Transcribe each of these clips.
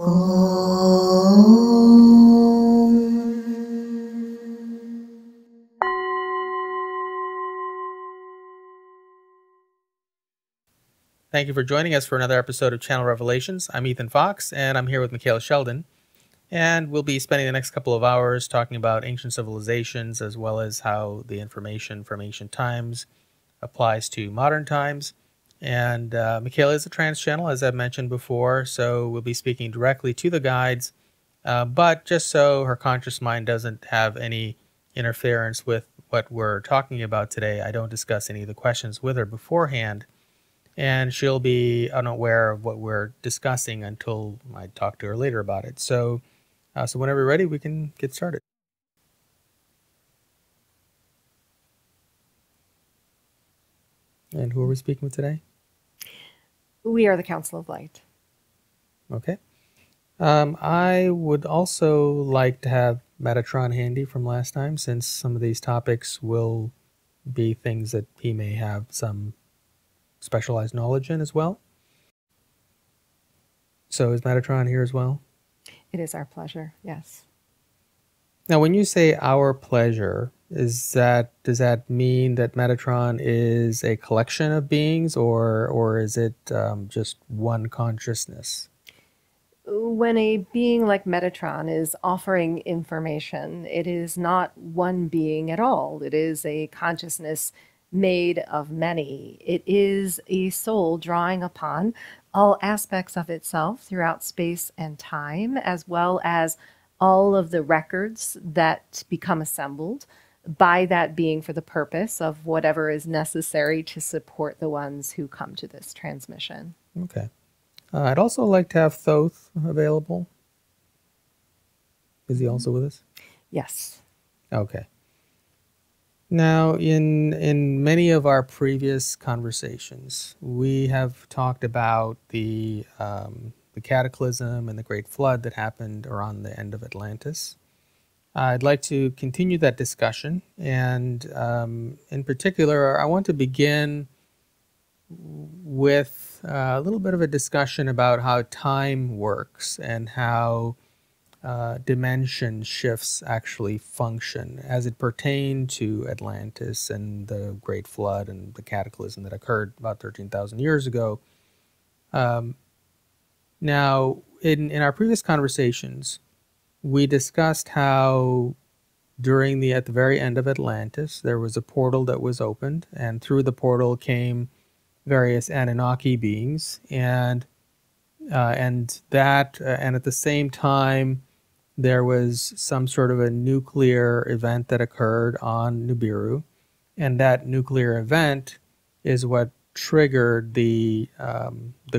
Thank you for joining us for another episode of Channel Revelations. I'm Ethan Fox, and I'm here with Micheila Sheldan. And we'll be spending the next couple of hours talking about ancient civilizations, as well as how the information from ancient times applies to modern times. And Micheila is a trans channel, as I've mentioned before, so we'll be speaking directly to the guides, but just so her conscious mind doesn't have any interference with what we're talking about today, I don't discuss any of the questions with her beforehand. And she'll be unaware of what we're discussing until I talk to her later about it. So whenever you're ready, we can get started. And who are we speaking with today? We are the Council of Light. Okay. I would also like to have Metatron handy from last time, since some of these topics will be things that he may have some specialized knowledge in as well. So is Metatron here as well? It is our pleasure, yes. Now, when you say our pleasure, does that mean that Metatron is a collection of beings, or is it just one consciousness? When a being like Metatron is offering information, it is not one being at all. It is a consciousness made of many. It is a soul drawing upon all aspects of itself throughout space and time, as well as all of the records that become assembled by that being for the purpose of whatever is necessary to support the ones who come to this transmission. Okay. I'd also like to have Thoth available. Is he also with us? Yes. Okay. Now, in many of our previous conversations, we have talked about the cataclysm and the great flood that happened around the end of Atlantis. I'd like to continue that discussion, and in particular, I want to begin with a little bit of a discussion about how time works and how dimension shifts actually function as it pertained to Atlantis and the Great Flood and the cataclysm that occurred about 13,000 years ago. Now, in our previous conversations, we discussed how at the very end of Atlantis, there was a portal that was opened, and through the portal came various Annunaki beings, and at the same time, there was some sort of a nuclear event that occurred on Nibiru, and that nuclear event is what triggered the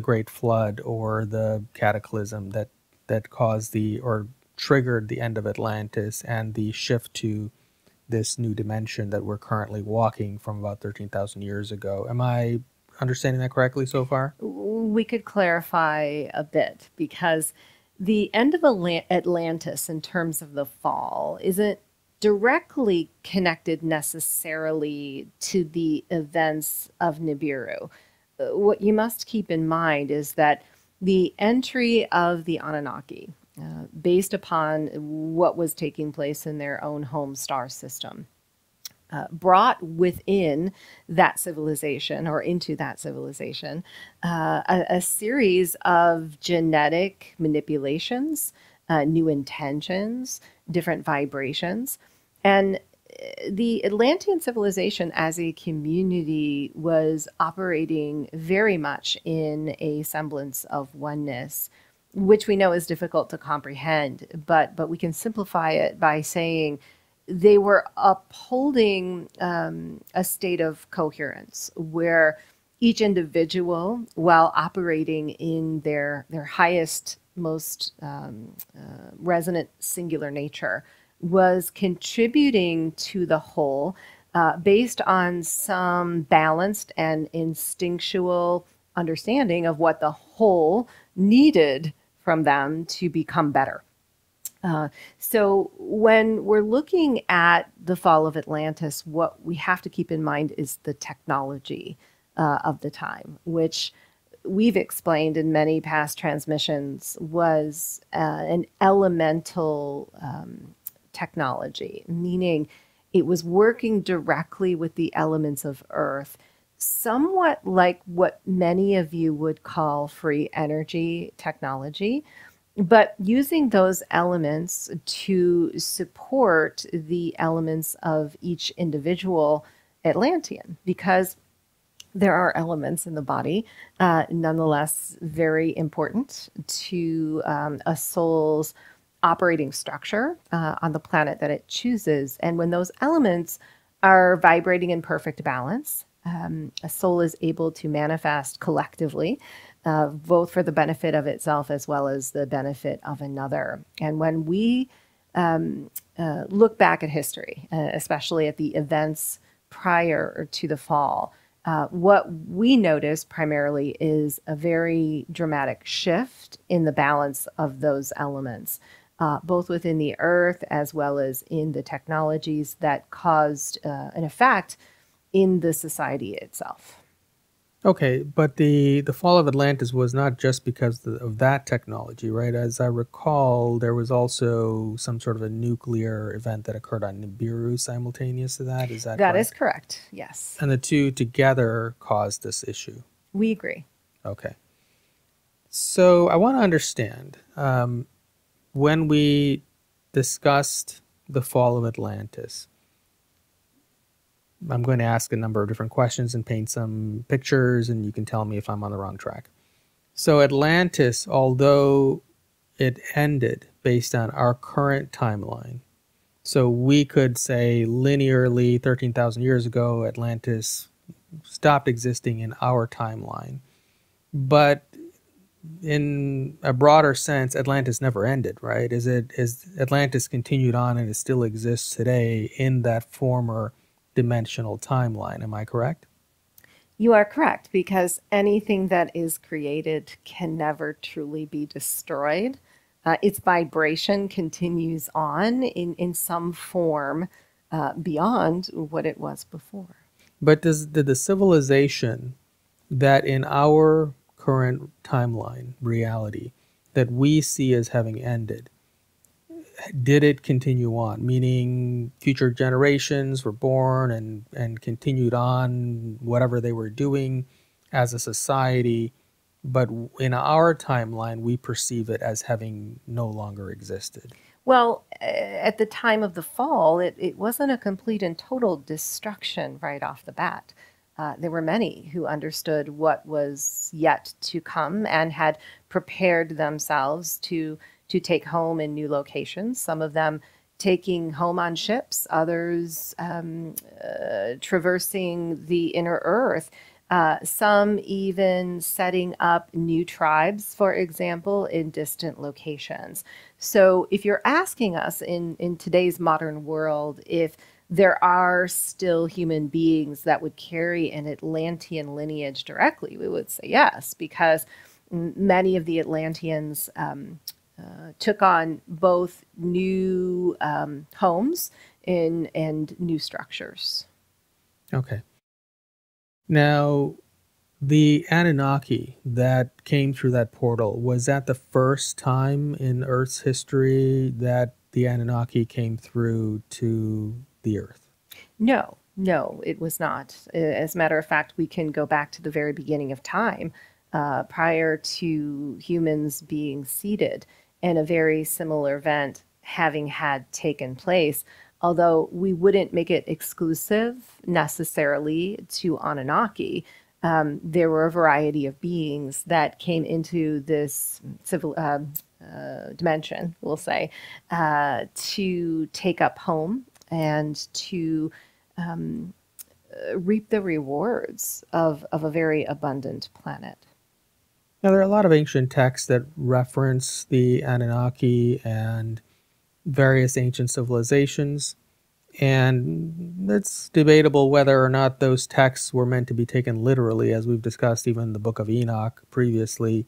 Great Flood, or the cataclysm that caused or triggered the end of Atlantis and the shift to this new dimension that we're currently walking from about 13,000 years ago. Am I understanding that correctly so far? We could clarify a bit, because the end of Atlantis in terms of the fall isn't directly connected necessarily to the events of Nibiru. What you must keep in mind is that the entry of the Anunnaki, based upon what was taking place in their own home star system, brought within that civilization, or into that civilization, a series of genetic manipulations, new intentions, different vibrations. And the Atlantean civilization as a community was operating very much in a semblance of oneness, which we know is difficult to comprehend, but we can simplify it by saying they were upholding a state of coherence where each individual, while operating in their highest, most resonant singular nature, was contributing to the whole based on some balanced and instinctual understanding of what the whole needed from them to become better. So when we're looking at the fall of Atlantis, what we have to keep in mind is the technology of the time, which we've explained in many past transmissions was an elemental technology, meaning it was working directly with the elements of Earth, somewhat like what many of you would call free energy technology, but using those elements to support the elements of each individual Atlantean, because there are elements in the body, nonetheless, very important to a soul's operating structure on the planet that it chooses. And when those elements are vibrating in perfect balance, a soul is able to manifest collectively, both for the benefit of itself as well as the benefit of another. And when we look back at history, especially at the events prior to the fall, what we notice primarily is a very dramatic shift in the balance of those elements, both within the earth as well as in the technologies that caused an effect in the society itself. Okay, but the fall of Atlantis was not just because of that technology, right? As I recall, there was also some sort of a nuclear event that occurred on Nibiru simultaneous to that. Is that That correct? is correct, yes. And the two together caused this issue. We agree. Okay. So I want to understand, when we discussed the fall of Atlantis, I'm going to ask a number of different questions and paint some pictures, and you can tell me if I'm on the wrong track. So Atlantis, although it ended based on our current timeline, so we could say linearly 13,000 years ago, Atlantis stopped existing in our timeline. But in a broader sense, Atlantis never ended, right? Is Atlantis continued on and it still exists today in that former dimensional timeline? Am I correct? You are correct, because anything that is created can never truly be destroyed. Its vibration continues on in some form beyond what it was before. But did the civilization that in our current timeline reality that we see as having ended, did it continue on? Meaning future generations were born and continued on whatever they were doing as a society, but in our timeline, we perceive it as having no longer existed. Well, at the time of the fall, it wasn't a complete and total destruction right off the bat. There were many who understood what was yet to come and had prepared themselves to take home in new locations, some of them taking home on ships, others traversing the inner earth, some even setting up new tribes, for example, in distant locations. So if you're asking us in today's modern world if there are still human beings that would carry an Atlantean lineage directly, we would say yes, because many of the Atlanteans took on both new homes and new structures. Okay. Now, the Anunnaki that came through that portal, was that the first time in Earth's history that the Anunnaki came through to the Earth? No, it was not. As a matter of fact, we can go back to the very beginning of time, prior to humans being seeded, and a very similar event having had taken place, although we wouldn't make it exclusive necessarily to Anunnaki. There were a variety of beings that came into this dimension, we'll say, to take up home and to reap the rewards of a very abundant planet. Now, there are a lot of ancient texts that reference the Anunnaki and various ancient civilizations, and it's debatable whether or not those texts were meant to be taken literally. As we've discussed, even the Book of Enoch previously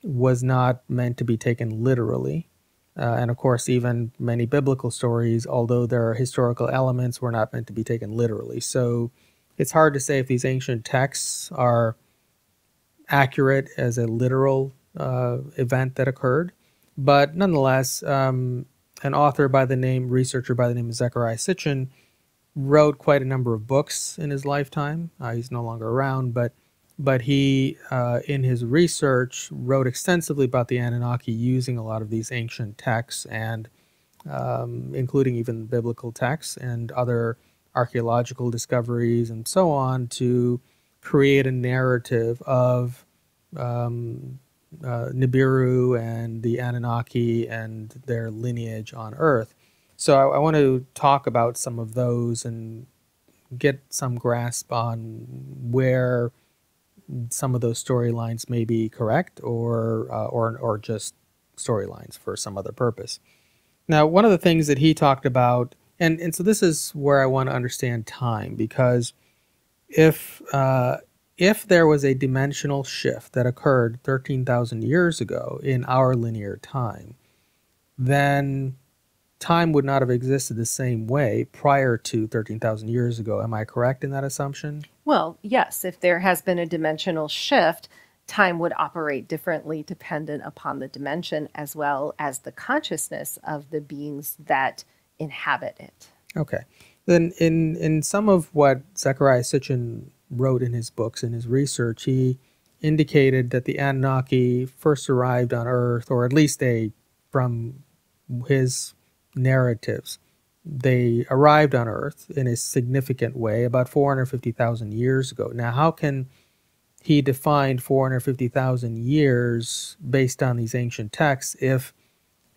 was not meant to be taken literally. And of course, even many biblical stories, although there are historical elements, were not meant to be taken literally. So it's hard to say if these ancient texts are accurate as a literal event that occurred. But nonetheless, an author by the name, researcher by the name of Zecharia Sitchin, wrote quite a number of books in his lifetime. He's no longer around, but he, in his research, wrote extensively about the Anunnaki using a lot of these ancient texts and including even biblical texts and other archaeological discoveries and so on to create a narrative of Nibiru and the Anunnaki and their lineage on Earth. So I want to talk about some of those and get some grasp on where some of those storylines may be correct or just storylines for some other purpose. Now, one of the things that he talked about, and so this is where I want to understand time, because if there was a dimensional shift that occurred 13,000 years ago in our linear time, then time would not have existed the same way prior to 13,000 years ago. Am I correct in that assumption? Well, yes, if there has been a dimensional shift, time would operate differently dependent upon the dimension as well as the consciousness of the beings that inhabit it. Okay. Then in some of what Zecharia Sitchin wrote in his books, in his research, he indicated that the Anunnaki first arrived on Earth, or at least from his narratives, they arrived on Earth in a significant way about 450,000 years ago. Now, how can he define 450,000 years based on these ancient texts if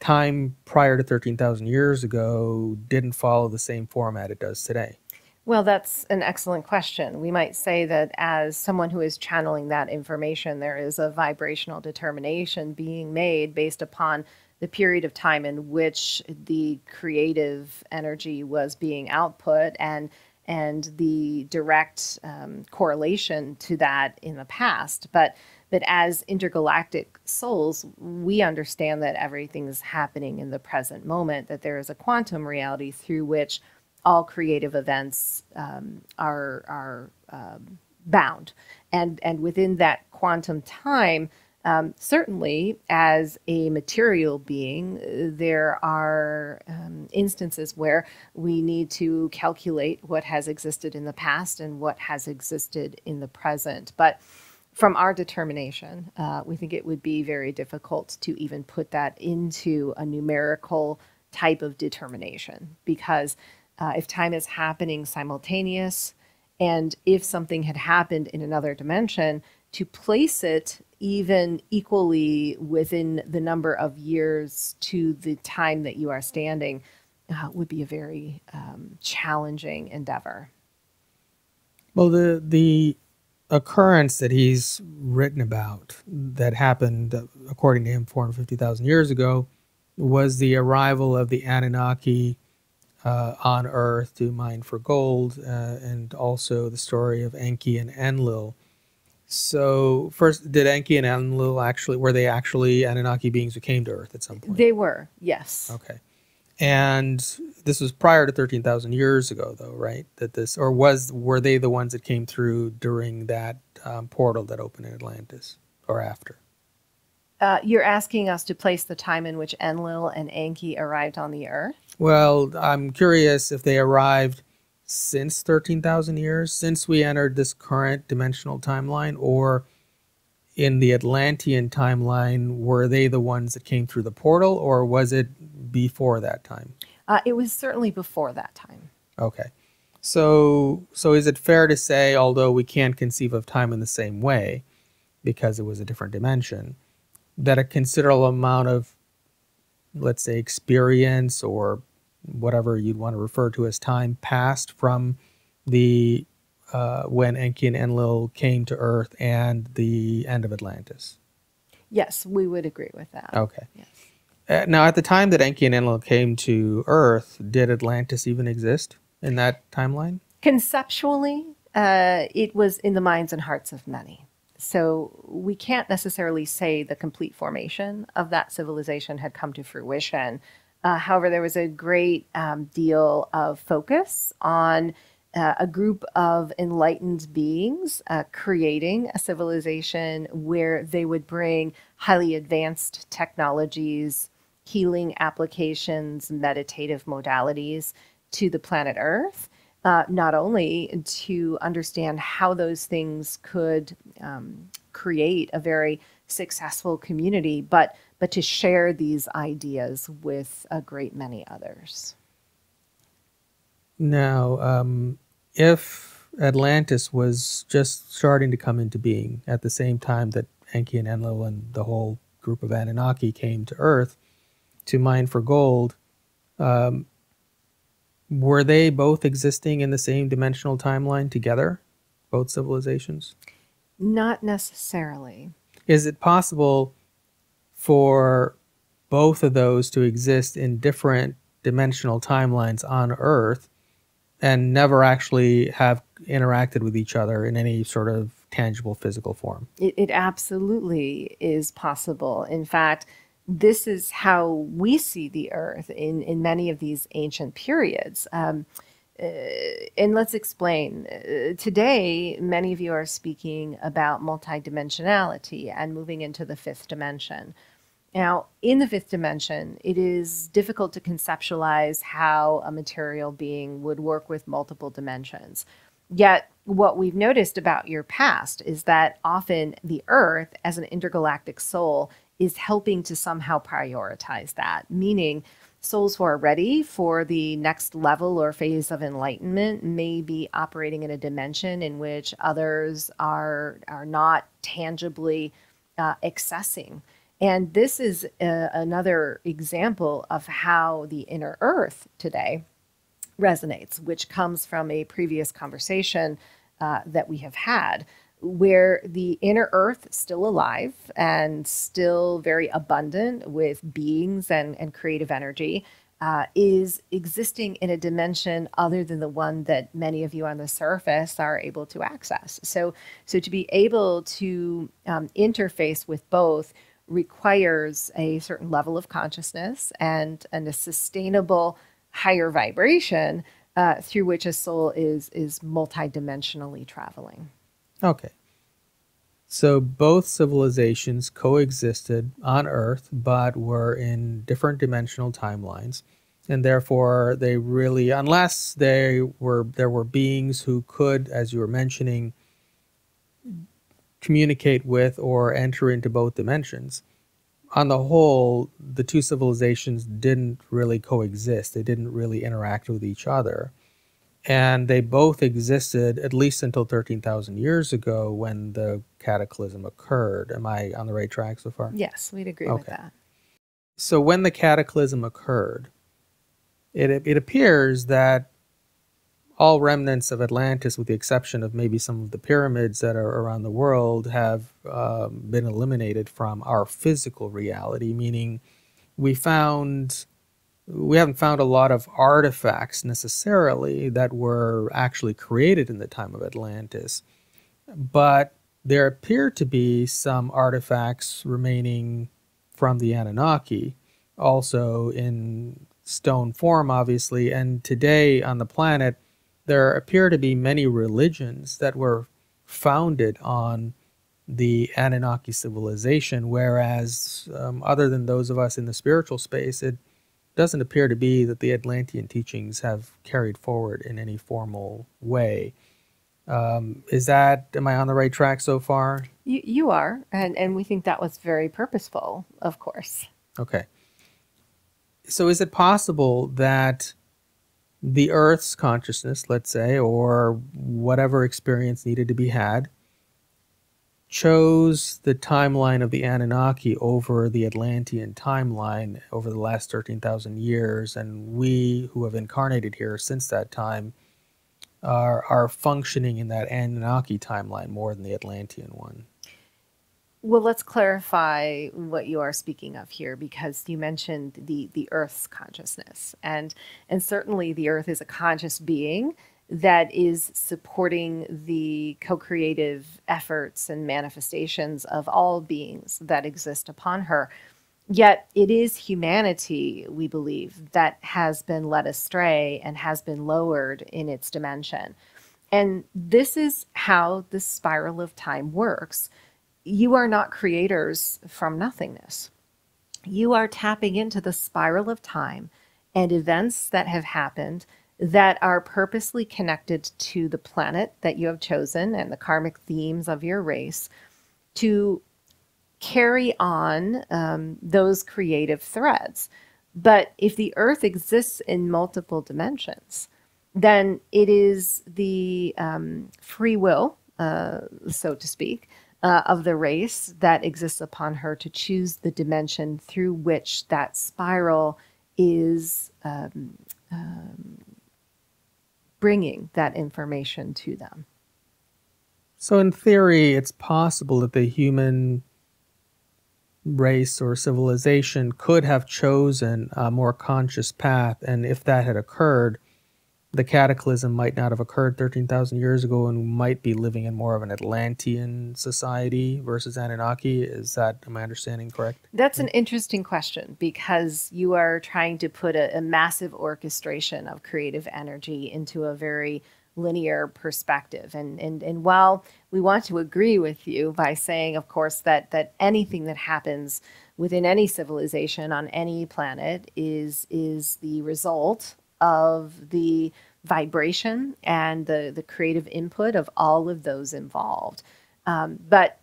time prior to 13,000 years ago didn't follow the same format it does today? Well, that's an excellent question. We might say that as someone who is channeling that information, there is a vibrational determination being made based upon the period of time in which the creative energy was being output and the direct correlation to that in the past. But as intergalactic souls, we understand that everything is happening in the present moment, that there is a quantum reality through which all creative events are bound. And within that quantum time, certainly as a material being, there are instances where we need to calculate what has existed in the past and what has existed in the present. But from our determination, we think it would be very difficult to even put that into a numerical type of determination, because if time is happening simultaneous, and if something had happened in another dimension, to place it even equally within the number of years to the time that you are standing would be a very challenging endeavor. Well, the occurrence that he's written about that happened, according to him, 450,000 years ago, was the arrival of the Anunnaki on Earth to mine for gold, and also the story of Enki and Enlil. So first, did Enki and Enlil were they actually Anunnaki beings who came to Earth at some point? They were, yes. Okay. And this was prior to 13,000 years ago, though, right? Were they the ones that came through during that portal that opened in Atlantis, or after? You're asking us to place the time in which Enlil and Enki arrived on the Earth? Well, I'm curious if they arrived since 13,000 years, since we entered this current dimensional timeline, or in the Atlantean timeline, were they the ones that came through the portal, or was it before that time? It was certainly before that time. Okay. So is it fair to say, although we can't conceive of time in the same way, because it was a different dimension, that a considerable amount of, let's say, experience or whatever you'd want to refer to as time passed from the when Enki and Enlil came to Earth and the end of Atlantis? Yes, we would agree with that. Okay. Yes. Now, at the time that Enki and Enlil came to Earth, did Atlantis even exist in that timeline? Conceptually, it was in the minds and hearts of many. So we can't necessarily say the complete formation of that civilization had come to fruition. However, there was a great deal of focus on a group of enlightened beings creating a civilization where they would bring highly advanced technologies, healing applications, meditative modalities to the planet Earth, not only to understand how those things could create a very successful community, but to share these ideas with a great many others. Now, if Atlantis was just starting to come into being at the same time that Enki and Enlil and the whole group of Anunnaki came to Earth to mine for gold, were they both existing in the same dimensional timeline together, both civilizations? Not necessarily. Is it possible for both of those to exist in different dimensional timelines on Earth and never actually have interacted with each other in any sort of tangible physical form? It absolutely is possible. In fact, this is how we see the Earth in many of these ancient periods. And let's explain. Today, many of you are speaking about multidimensionality and moving into the fifth dimension. Now, in the fifth dimension, it is difficult to conceptualize how a material being would work with multiple dimensions. Yet, what we've noticed about your past is that often the Earth, as an intergalactic soul, is helping to somehow prioritize that, meaning souls who are ready for the next level or phase of enlightenment may be operating in a dimension in which others are not tangibly accessing. And this is another example of how the inner Earth today resonates, which comes from a previous conversation that we have had, where the inner Earth, still alive and still very abundant with beings and creative energy, is existing in a dimension other than the one that many of you on the surface are able to access. So to be able to interface with both requires a certain level of consciousness and a sustainable higher vibration through which a soul is multidimensionally traveling. Okay. So both civilizations coexisted on Earth, but were in different dimensional timelines. And therefore, they really, unless there were beings who could, as you were mentioning, communicate with or enter into both dimensions, on the whole, the two civilizations didn't really coexist. They didn't really interact with each other. And they both existed at least until 13,000 years ago when the cataclysm occurred. Am I on the right track so far? Yes, we'd agree with that. So when the cataclysm occurred, it appears that all remnants of Atlantis, with the exception of maybe some of the pyramids that are around the world, have been eliminated from our physical reality, meaning we haven't found a lot of artifacts necessarily that were actually created in the time of Atlantis. But there appear to be some artifacts remaining from the Anunnaki, also in stone form, obviously. And today on the planet, there appear to be many religions that were founded on the Anunnaki civilization, whereas other than those of us in the spiritual space, it doesn't appear to be that the Atlantean teachings have carried forward in any formal way. Am I on the right track so far? You are, and we think that was very purposeful, of course. Okay. So is it possible that the Earth's consciousness, let's say, or whatever experience needed to be had, chose the timeline of the Anunnaki over the Atlantean timeline over the last 13,000 years, and we who have incarnated here since that time are functioning in that Anunnaki timeline more than the Atlantean one? Well, let's clarify what you are speaking of here, because you mentioned the Earth's consciousness, and certainly the Earth is a conscious being that is supporting the co-creative efforts and manifestations of all beings that exist upon her. Yet it is humanity, we believe, that has been led astray and has been lowered in its dimension. And this is how the spiral of time works. You are not creators from nothingness. You are tapping into the spiral of time and events that have happened that are purposely connected to the planet that you have chosen and the karmic themes of your race to carry on those creative threads. But if the earth exists in multiple dimensions, then it is the free will, so to speak, of the race that exists upon her to choose the dimension through which that spiral is bringing that information to them. So in theory, it's possible that the human race or civilization could have chosen a more conscious path, and if that had occurred, the cataclysm might not have occurred 13,000 years ago, and we might be living in more of an Atlantean society versus Anunnaki. Am I understanding correct? That's an interesting question, because you are trying to put a massive orchestration of creative energy into a very linear perspective. And while we want to agree with you by saying, of course, that anything that happens within any civilization on any planet is the result of the vibration and the creative input of all of those involved. But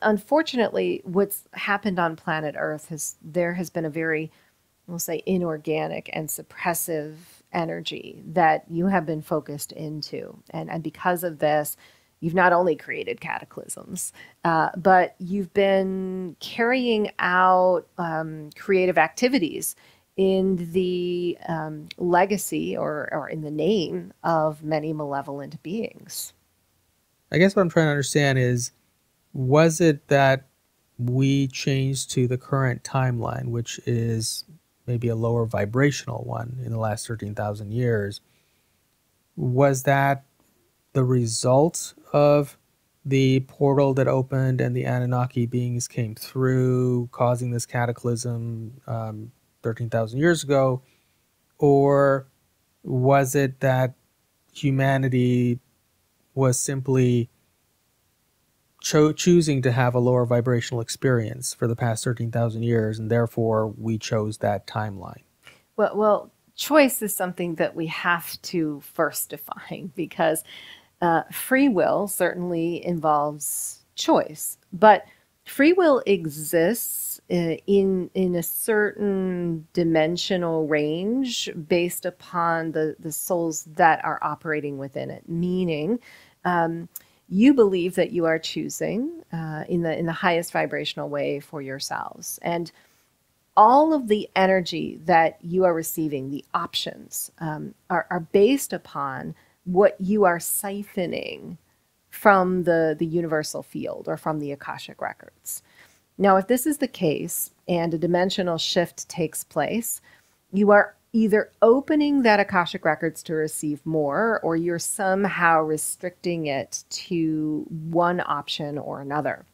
unfortunately, what's happened on planet Earth there has been a very, we'll say, inorganic and suppressive energy that you have been focused into. And because of this, you've not only created cataclysms, but you've been carrying out creative activities in the legacy or in the name of many malevolent beings. I guess what I'm trying to understand is, was it that we changed to the current timeline, which is maybe a lower vibrational one in the last 13,000 years? Was that the result of the portal that opened and the Anunnaki beings came through, causing this cataclysm 13,000 years ago? Or was it that humanity was simply choosing to have a lower vibrational experience for the past 13,000 years, and therefore we chose that timeline? Well, choice is something that we have to first define, because free will certainly involves choice, but free will exists in a certain dimensional range based upon the souls that are operating within it. Meaning, you believe that you are choosing in the highest vibrational way for yourselves, and all of the energy that you are receiving, the options, are based upon what you are siphoning from the universal field or from the Akashic records. Now, if this is the case and a dimensional shift takes place, you are either opening that Akashic records to receive more, or you're somehow restricting it to one option or another.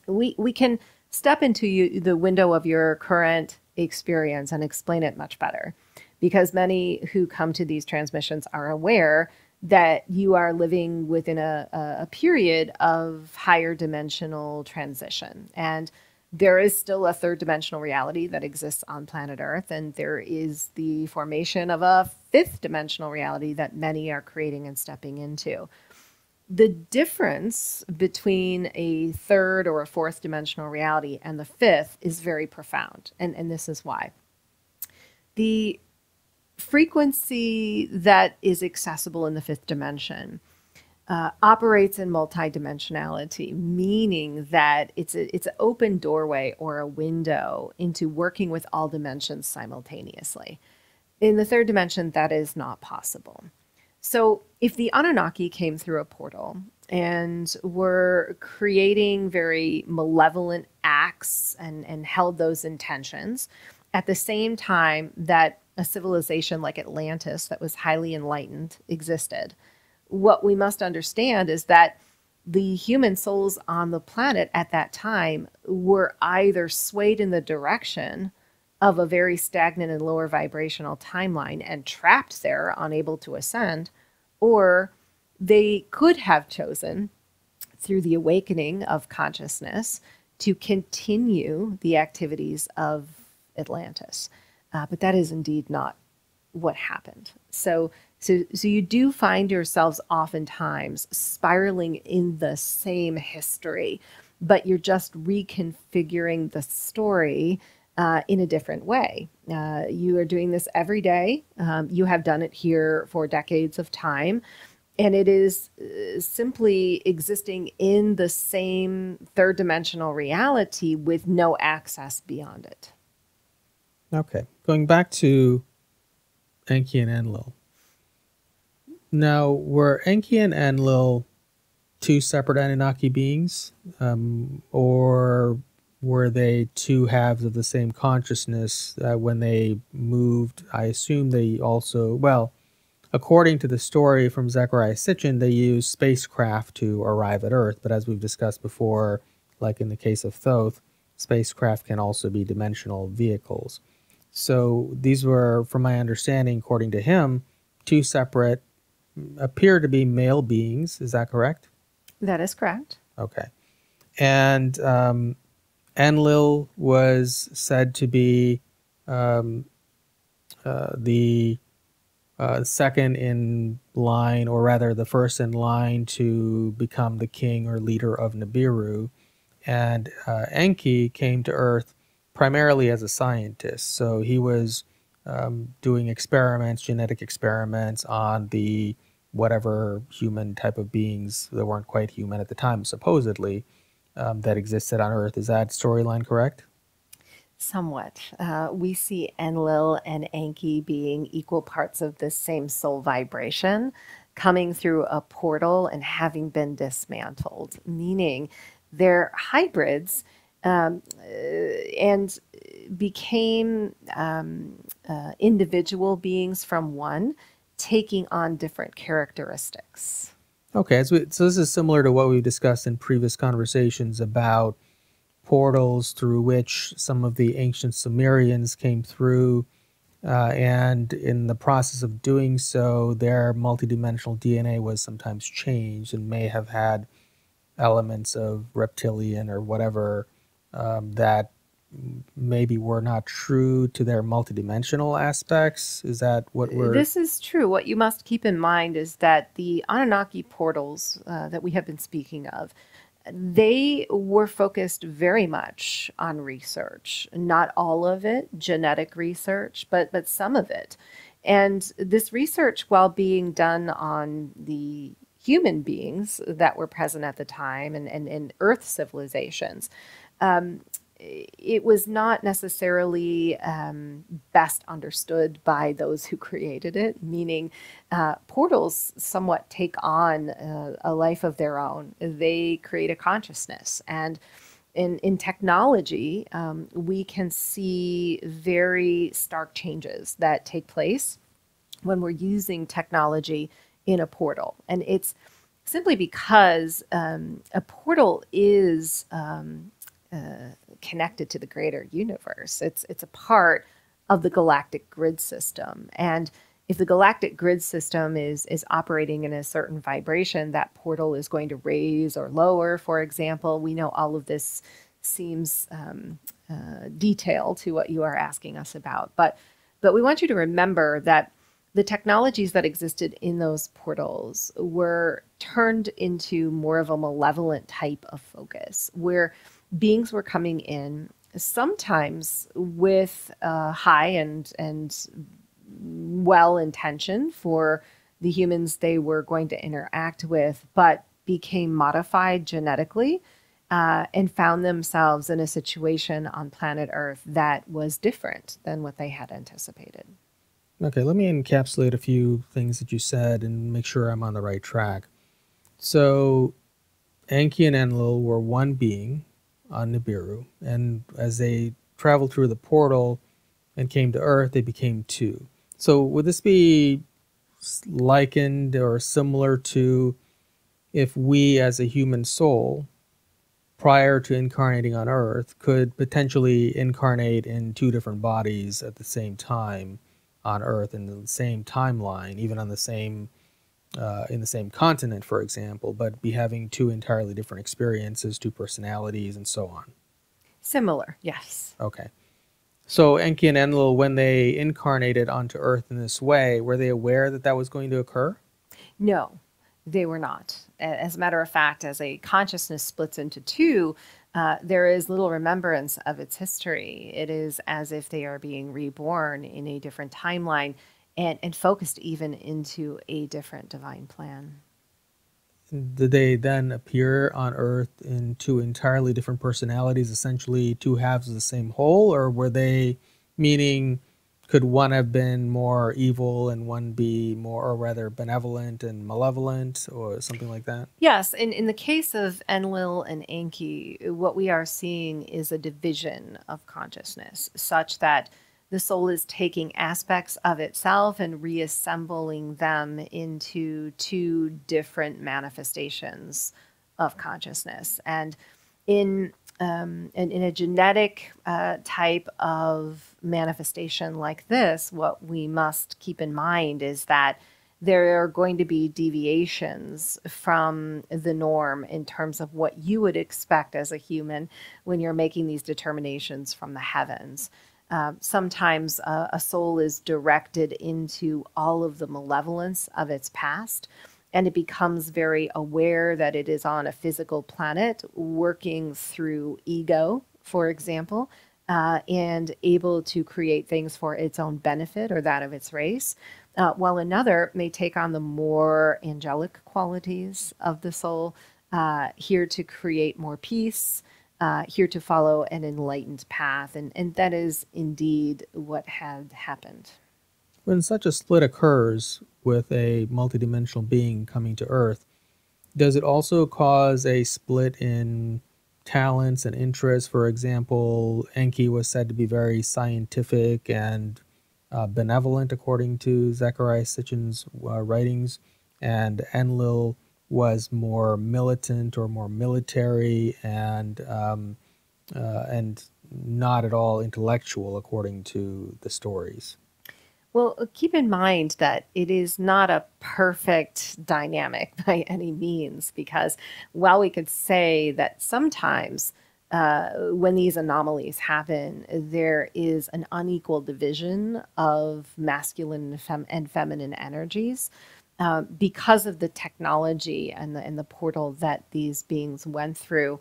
We can step into the window of your current experience and explain it much better, because many who come to these transmissions are aware that you are living within a period of higher dimensional transition. And there is still a third dimensional reality that exists on planet Earth, and there is the formation of a fifth dimensional reality that many are creating and stepping into. The difference between a third or a fourth dimensional reality and the fifth is very profound, and this is why. The frequency that is accessible in the fifth dimension operates in multidimensionality, meaning that it's an open doorway or a window into working with all dimensions simultaneously. In the third dimension, that is not possible. So if the Anunnaki came through a portal and were creating very malevolent acts and held those intentions, at the same time that a civilization like Atlantis that was highly enlightened existed, what we must understand is that the human souls on the planet at that time were either swayed in the direction of a very stagnant and lower vibrational timeline and trapped there, unable to ascend, or they could have chosen, through the awakening of consciousness, to continue the activities of Atlantis. But that is indeed not what happened. So you do find yourselves oftentimes spiraling in the same history, but you're just reconfiguring the story in a different way. You are doing this every day. You have done it here for decades of time. And it is simply existing in the same third dimensional reality with no access beyond it. Okay. Going back to Enki and Enlil. Now, were Enki and Enlil two separate Anunnaki beings? Or were they two halves of the same consciousness when they moved? I assume they also, well, according to the story from Zecharia Sitchin, they used spacecraft to arrive at Earth, but as we've discussed before, like in the case of Thoth, spacecraft can also be dimensional vehicles. So these were, from my understanding, according to him, two separate, appear to be male beings. Is that correct? That is correct. Okay. And Enlil was said to be the second in line, or rather the first in line to become the king or leader of Nibiru. And Enki came to Earth primarily as a scientist. So he was doing experiments, genetic experiments on the whatever human type of beings that weren't quite human at the time, supposedly, that existed on Earth. Is that storyline correct? Somewhat. We see Enlil and Enki being equal parts of the same soul vibration, coming through a portal and having been dismantled, meaning they're hybrids and became individual beings from one, taking on different characteristics. Okay, so this is similar to what we discussed in previous conversations about portals through which some of the ancient Sumerians came through, and in the process of doing so, their multidimensional DNA was sometimes changed and may have had elements of reptilian or whatever that maybe were not true to their multidimensional aspects. Is that what we're... This is true. What you must keep in mind is that the Anunnaki portals that we have been speaking of, they were focused very much on research, not all of it, genetic research, but some of it. And this research, while being done on the human beings that were present at the time and Earth civilizations, it was not necessarily best understood by those who created it, meaning portals somewhat take on a life of their own. They create a consciousness. And in technology, we can see very stark changes that take place when we're using technology in a portal. And it's simply because a portal is connected to the greater universe. It's a part of the galactic grid system. And if the galactic grid system is operating in a certain vibration, that portal is going to raise or lower, for example. We know all of this seems detailed to what you are asking us about. But we want you to remember that the technologies that existed in those portals were turned into more of a malevolent type of focus, where beings were coming in sometimes with high and well intention for the humans they were going to interact with, but became modified genetically and found themselves in a situation on planet Earth that was different than what they had anticipated. Okay, let me encapsulate a few things that you said and make sure I'm on the right track. So Enki and Enlil were one being on Nibiru, and as they traveled through the portal and came to Earth, they became two. So would this be likened or similar to if we as a human soul, prior to incarnating on Earth, could potentially incarnate in two different bodies at the same time on Earth in the same timeline, even on the same in the same continent, for example, but be having two entirely different experiences, two personalities, and so on. Similar, yes. Okay. So Enki and Enlil, when they incarnated onto Earth in this way, were they aware that that was going to occur? No, they were not. As a matter of fact, as a consciousness splits into two, there is little remembrance of its history. It is as if they are being reborn in a different timeline and focused even into a different divine plan. Did they then appear on Earth in two entirely different personalities, essentially two halves of the same whole? Or were they, meaning, could one have been more evil and one be more, or rather, benevolent and malevolent, or something like that? Yes, in the case of Enlil and Enki, what we are seeing is a division of consciousness, such that the soul is taking aspects of itself and reassembling them into two different manifestations of consciousness. And in a genetic type of manifestation like this, what we must keep in mind is that there are going to be deviations from the norm in terms of what you would expect as a human when you're making these determinations from the heavens. Sometimes a soul is directed into all of the malevolence of its past, and it becomes very aware that it is on a physical planet working through ego, for example, and able to create things for its own benefit or that of its race, while another may take on the more angelic qualities of the soul, here to create more peace, here to follow an enlightened path. And that is indeed what had happened. When such a split occurs with a multidimensional being coming to Earth, does it also cause a split in talents and interests? For example, Enki was said to be very scientific and benevolent, according to Zechariah Sitchin's writings, and Enlil was more militant or more military and not at all intellectual, according to the stories. Well, keep in mind that it is not a perfect dynamic by any means, because while we could say that sometimes when these anomalies happen, there is an unequal division of masculine and feminine energies, because of the technology and the portal that these beings went through.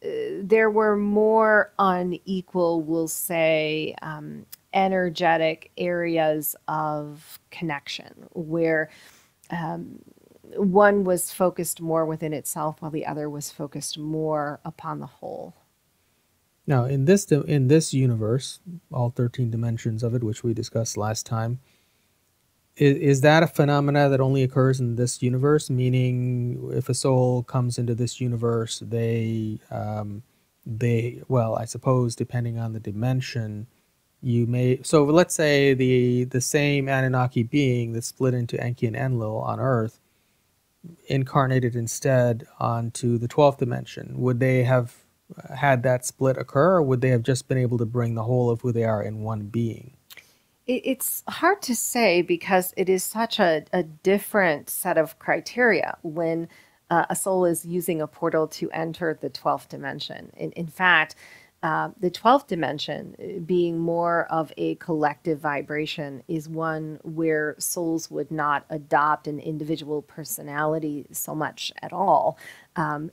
There were more unequal, we'll say, energetic areas of connection where one was focused more within itself while the other was focused more upon the whole. Now, in this universe, all 13 dimensions of it, which we discussed last time, is that a phenomena that only occurs in this universe? Meaning, if a soul comes into this universe, well, I suppose depending on the dimension, you may. So let's say the same Anunnaki being that split into Enki and Enlil on Earth incarnated instead onto the 12th dimension. Would they have had that split occur, or would they have just been able to bring the whole of who they are in one being? It's hard to say because it is such a different set of criteria when a soul is using a portal to enter the 12th dimension. In fact, the 12th dimension, being more of a collective vibration, is one where souls would not adopt an individual personality so much at all.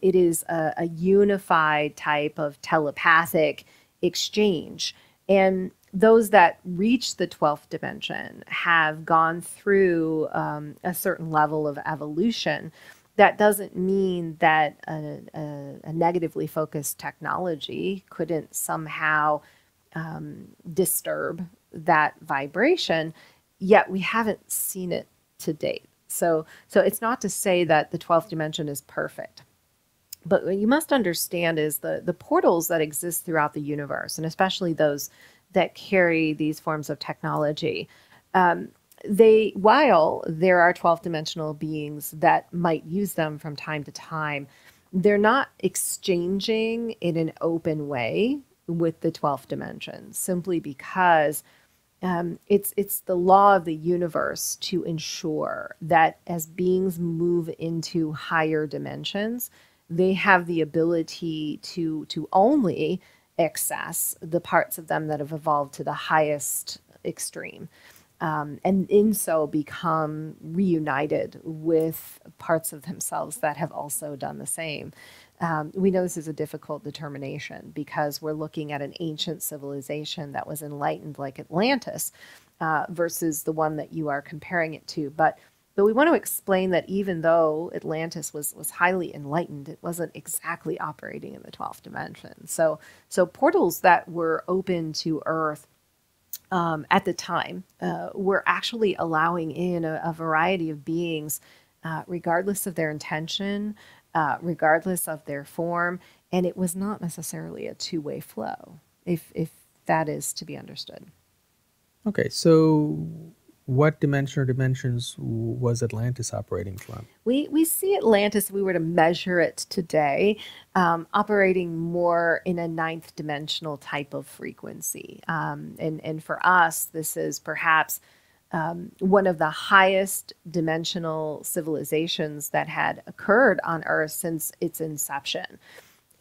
It is a unified type of telepathic exchange. And those that reach the 12th dimension have gone through a certain level of evolution. That doesn't mean that a negatively focused technology couldn't somehow disturb that vibration, yet we haven't seen it to date. So it's not to say that the 12th dimension is perfect. But what you must understand is the portals that exist throughout the universe, and especially those that carry these forms of technology, while there are 12 dimensional beings that might use them from time to time, they're not exchanging in an open way with the 12th dimension, simply because it's the law of the universe to ensure that as beings move into higher dimensions, they have the ability to only access the parts of them that have evolved to the highest extreme, and in so become reunited with parts of themselves that have also done the same. We know this is a difficult determination because we're looking at an ancient civilization that was enlightened like Atlantis, versus the one that you are comparing it to. But we want to explain that even though Atlantis was highly enlightened, it wasn't exactly operating in the 12th dimension. So portals that were open to Earth at the time were actually allowing in a variety of beings, regardless of their intention, regardless of their form, and it was not necessarily a two-way flow, if that is to be understood. Okay, so what dimension or dimensions was Atlantis operating from? We see Atlantis, if we were to measure it today, operating more in a ninth dimensional type of frequency. And for us, this is perhaps one of the highest dimensional civilizations that had occurred on Earth since its inception.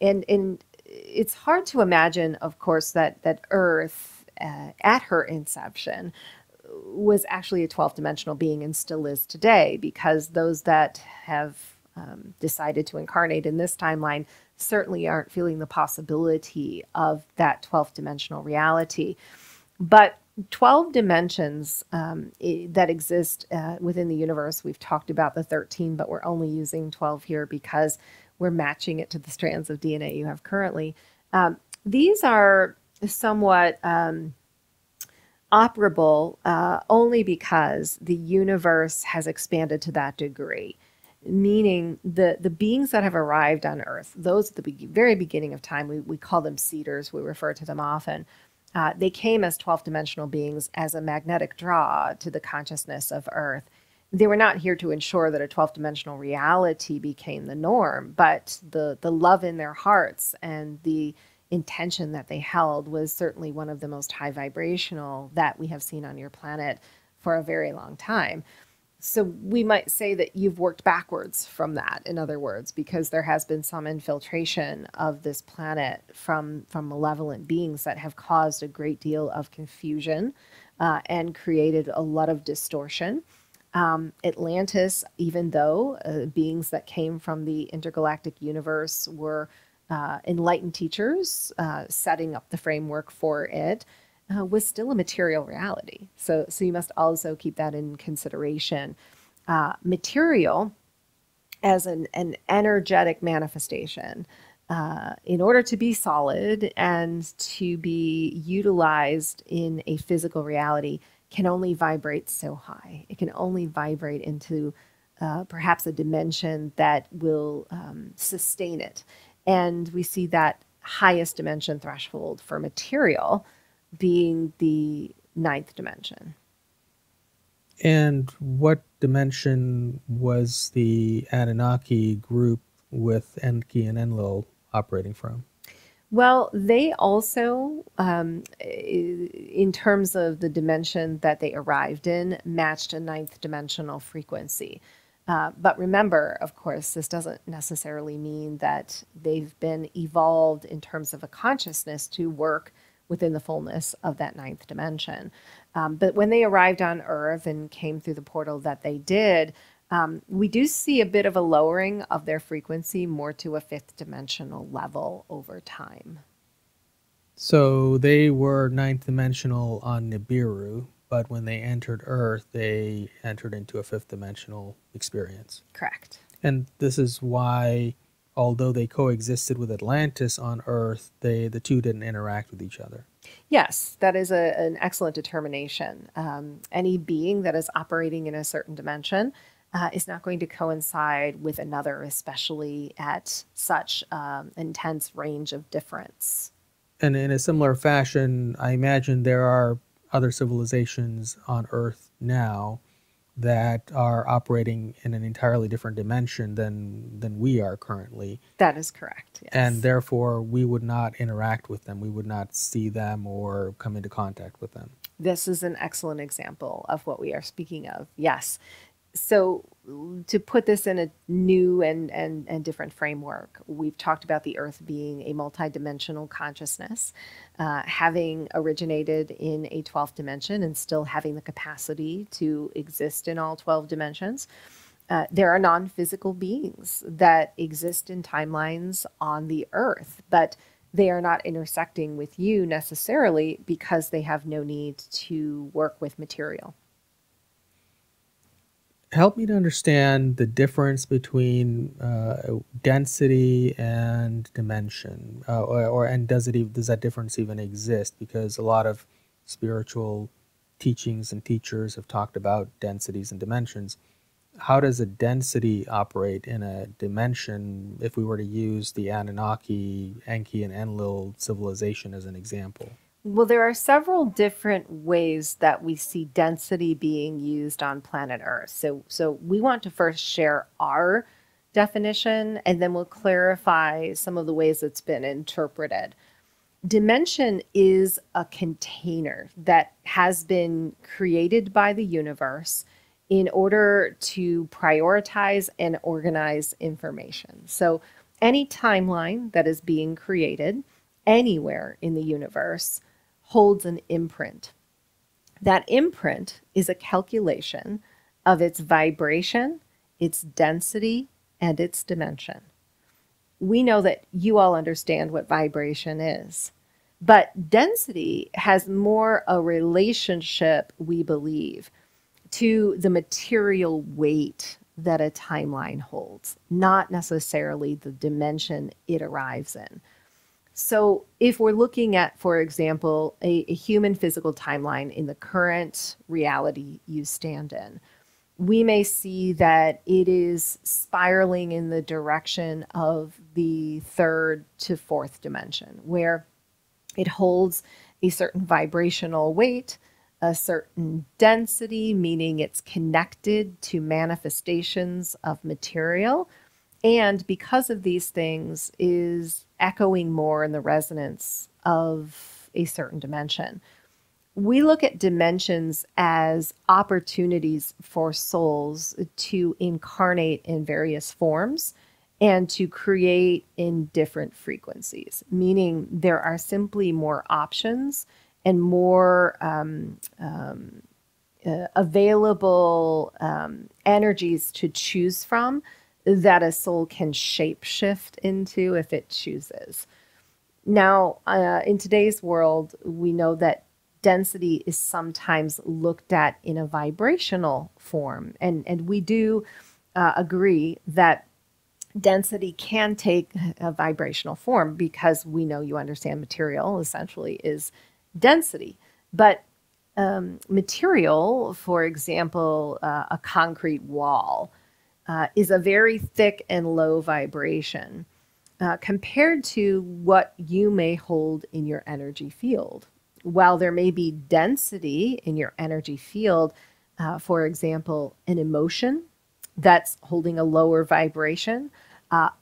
And it's hard to imagine, of course, that Earth, at her inception, was actually a 12th dimensional being and still is today, because those that have decided to incarnate in this timeline certainly aren't feeling the possibility of that 12th dimensional reality. But 12 dimensions that exist within the universe, we've talked about the 13, but we're only using 12 here because we're matching it to the strands of DNA you have currently. These are somewhat operable only because the universe has expanded to that degree, meaning the beings that have arrived on Earth, those at the very beginning of time, we call them seeders, we refer to them often. They came as 12th dimensional beings as a magnetic draw to the consciousness of Earth. They were not here to ensure that a 12th dimensional reality became the norm, but the love in their hearts and the intention that they held was certainly one of the most high vibrational that we have seen on your planet for a very long time. So we might say that you've worked backwards from that, in other words, because there has been some infiltration of this planet from malevolent beings that have caused a great deal of confusion and created a lot of distortion. Atlantis, even though beings that came from the intergalactic universe were enlightened teachers setting up the framework for it, was still a material reality. So you must also keep that in consideration. Material as an energetic manifestation, in order to be solid and to be utilized in a physical reality, can only vibrate so high. It can only vibrate into perhaps a dimension that will sustain it. And we see that highest dimension threshold for material being the 9th dimension. And what dimension was the Annunaki group with Enki and Enlil operating from? Well, they also, in terms of the dimension that they arrived in, matched a 9th dimensional frequency. But remember, of course, this doesn't necessarily mean that they've been evolved in terms of a consciousness to work within the fullness of that 9th dimension. But when they arrived on Earth and came through the portal that they did, we do see a bit of a lowering of their frequency more to a 5th dimensional level over time. So they were 9th dimensional on Nibiru, but when they entered Earth, they entered into a 5th dimensional experience. Correct. And this is why, although they coexisted with Atlantis on Earth, the two didn't interact with each other. Yes, that is an excellent determination. Any being that is operating in a certain dimension is not going to coincide with another, especially at such intense range of difference. And in a similar fashion, I imagine there are other civilizations on Earth now that are operating in an entirely different dimension than we are currently. That is correct. And Yes. therefore, we would not interact with them. We would not see them or come into contact with them. This is an excellent example of what we are speaking of. Yes. So, to put this in a new and different framework, we've talked about the Earth being a multidimensional consciousness, having originated in a 12th dimension and still having the capacity to exist in all 12 dimensions. There are non physical beings that exist in timelines on the Earth, but they are not intersecting with you necessarily because they have no need to work with material. Help me to understand the difference between density and dimension, or and does that difference even exist? Because a lot of spiritual teachings and teachers have talked about densities and dimensions. How does a density operate in a dimension if we were to use the Anunnaki, Enki, and Enlil civilization as an example? Well, there are several different ways that we see density being used on planet Earth. So we want to first share our definition, and then we'll clarify some of the ways it's been interpreted. Dimension is a container that has been created by the universe in order to prioritize and organize information. So any timeline that is being created anywhere in the universe holds an imprint. That imprint is a calculation of its vibration, its density, and its dimension. We know that you all understand what vibration is, but density has more a relationship, we believe, to the material weight that a timeline holds, not necessarily the dimension it arrives in. So if we're looking at, for example, a human physical timeline in the current reality you stand in, we may see that it is spiraling in the direction of the third to fourth dimension, where it holds a certain vibrational weight, a certain density, meaning it's connected to manifestations of material, and because of these things is echoing more in the resonance of a certain dimension. We look at dimensions as opportunities for souls to incarnate in various forms and to create in different frequencies, meaning there are simply more options and more available energies to choose from that a soul can shapeshift into if it chooses. Now, in today's world, we know that density is sometimes looked at in a vibrational form. And we do agree that density can take a vibrational form because we know you understand material essentially is density. But material, for example, a concrete wall, is a very thick and low vibration compared to what you may hold in your energy field. While there may be density in your energy field, for example, an emotion that's holding a lower vibration,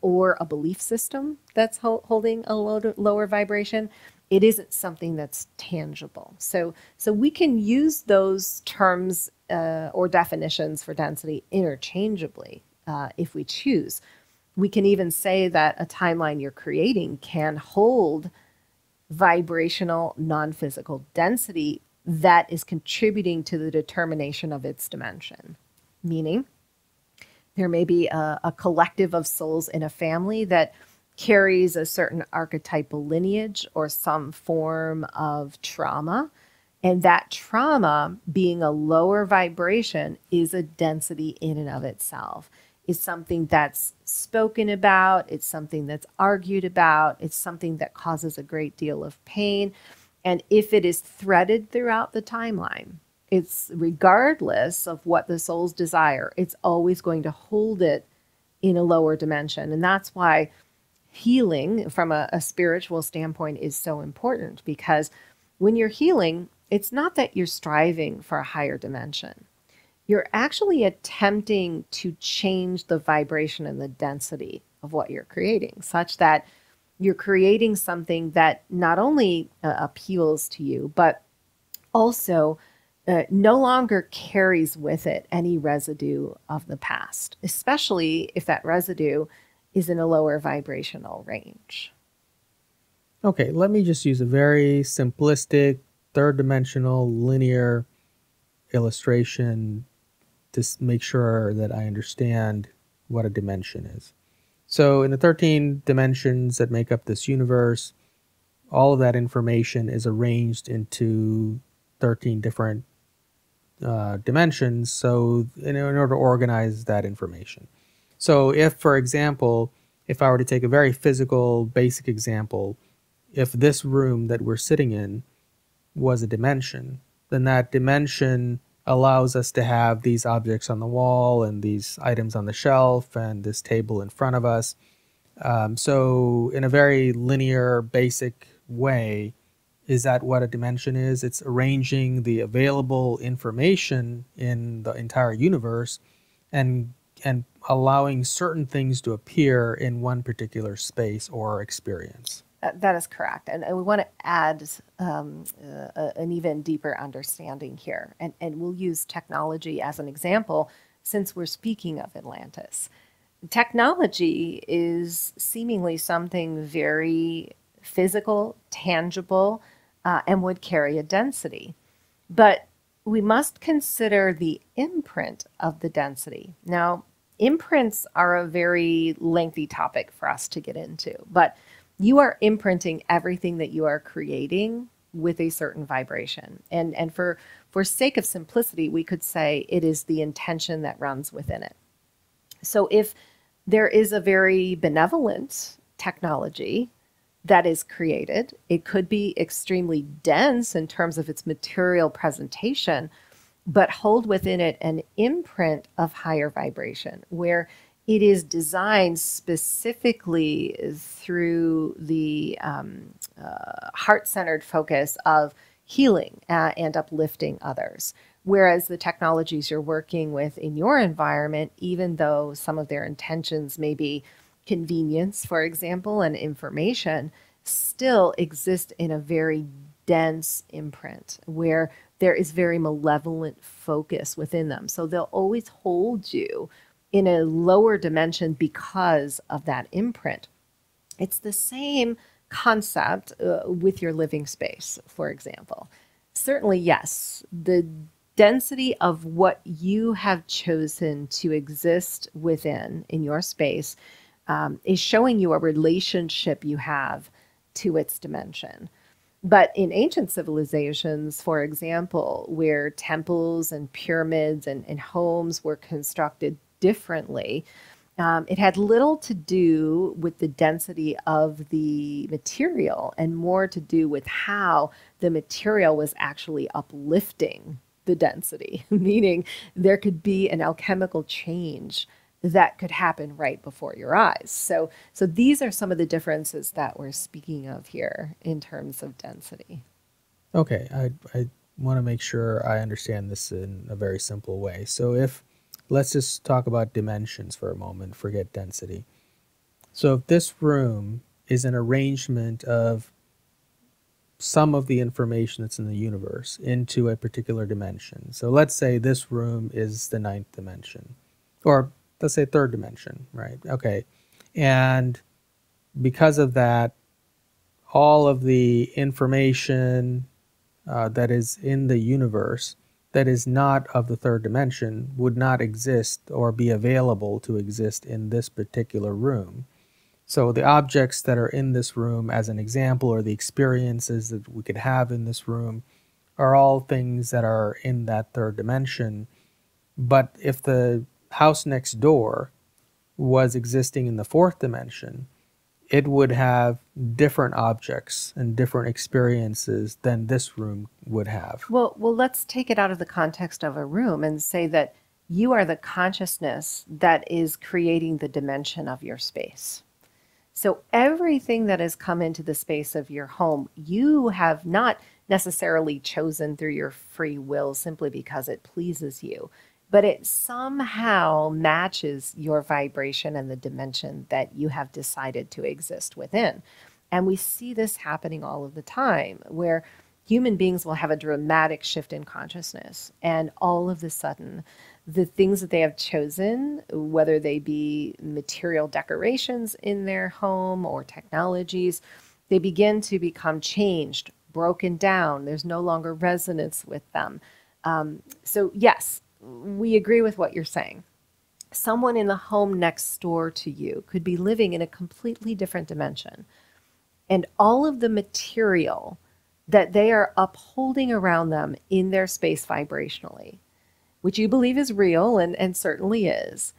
or a belief system that's holding a lower vibration, it isn't something that's tangible. So we can use those terms or definitions for density interchangeably if we choose. We can even say that a timeline you're creating can hold vibrational, non-physical density that is contributing to the determination of its dimension. Meaning, there may be a collective of souls in a family that carries a certain archetypal lineage or some form of trauma. And that trauma, being a lower vibration, is a density in and of itself. It's something that's spoken about. It's something that's argued about. It's something that causes a great deal of pain. And if it is threaded throughout the timeline, it's regardless of what the soul's desire, it's always going to hold it in a lower dimension. And that's why healing from a spiritual standpoint is so important, because when you're healing, it's not that you're striving for a higher dimension. You're actually attempting to change the vibration and the density of what you're creating, such that you're creating something that not only appeals to you, but also no longer carries with it any residue of the past, especially if that residue is in a lower vibrational range. Okay, let me just use a very simplistic, third-dimensional, linear illustration to make sure that I understand what a dimension is. So in the 13 dimensions that make up this universe, all of that information is arranged into 13 different dimensions, so in order to organize that information. So if, for example, if I were to take a very physical, basic example, if this room that we're sitting in was a dimension, then that dimension allows us to have these objects on the wall and these items on the shelf and this table in front of us. So in a very linear, basic way, is that what a dimension is? It's arranging the available information in the entire universe and allowing certain things to appear in one particular space or experience. That is correct. And we want to add an even deeper understanding here. And we'll use technology as an example since we're speaking of Atlantis. Technology is seemingly something very physical, tangible, and would carry a density. But we must consider the imprint of the density. Now, imprints are a very lengthy topic for us to get into, but you are imprinting everything that you are creating with a certain vibration. And for sake of simplicity, we could say it is the intention that runs within it. So if there is a very benevolent technology that is created, it could be extremely dense in terms of its material presentation, but hold within it an imprint of higher vibration where it is designed specifically through the heart-centered focus of healing and uplifting others. Whereas the technologies you're working with in your environment, even though some of their intentions may be convenience, for example, and information, still exist in a very dense imprint where there is very malevolent focus within them. So they'll always hold you in a lower dimension because of that imprint. It's the same concept with your living space, for example. Certainly, yes, the density of what you have chosen to exist within in your space is showing you a relationship you have to its dimension. But in ancient civilizations, for example, where temples and pyramids and homes were constructed differently, it had little to do with the density of the material and more to do with how the material was actually uplifting the density, meaning there could be an alchemical change that could happen right before your eyes. So these are some of the differences that we're speaking of here in terms of density. Okay, I want to make sure I understand this in a very simple way. So let's just talk about dimensions for a moment, forget density. So if this room is an arrangement of some of the information that's in the universe into a particular dimension. So let's say this room is the 9th dimension, or let's say 3rd dimension, right? Okay. And because of that, all of the information that is in the universe that is not of the 3rd dimension would not exist or be available to exist in this particular room. So the objects that are in this room, as an example, or the experiences that we could have in this room, are all things that are in that 3rd dimension. But if the house next door was existing in the 4th dimension, it would have different objects and different experiences than this room would have. Well, let's take it out of the context of a room and say that you are the consciousness that is creating the dimension of your space. So everything that has come into the space of your home, you have not necessarily chosen through your free will simply because it pleases you, but it somehow matches your vibration and the dimension that you have decided to exist within. And we see this happening all of the time, where human beings will have a dramatic shift in consciousness, and all of a sudden, the things that they have chosen, whether they be material decorations in their home or technologies, they begin to become changed, broken down. There's no longer resonance with them. So yes, we agree with what you're saying. Someone in the home next door to you could be living in a completely different dimension. And all of the material that they are upholding around them in their space vibrationally, which you believe is real and certainly is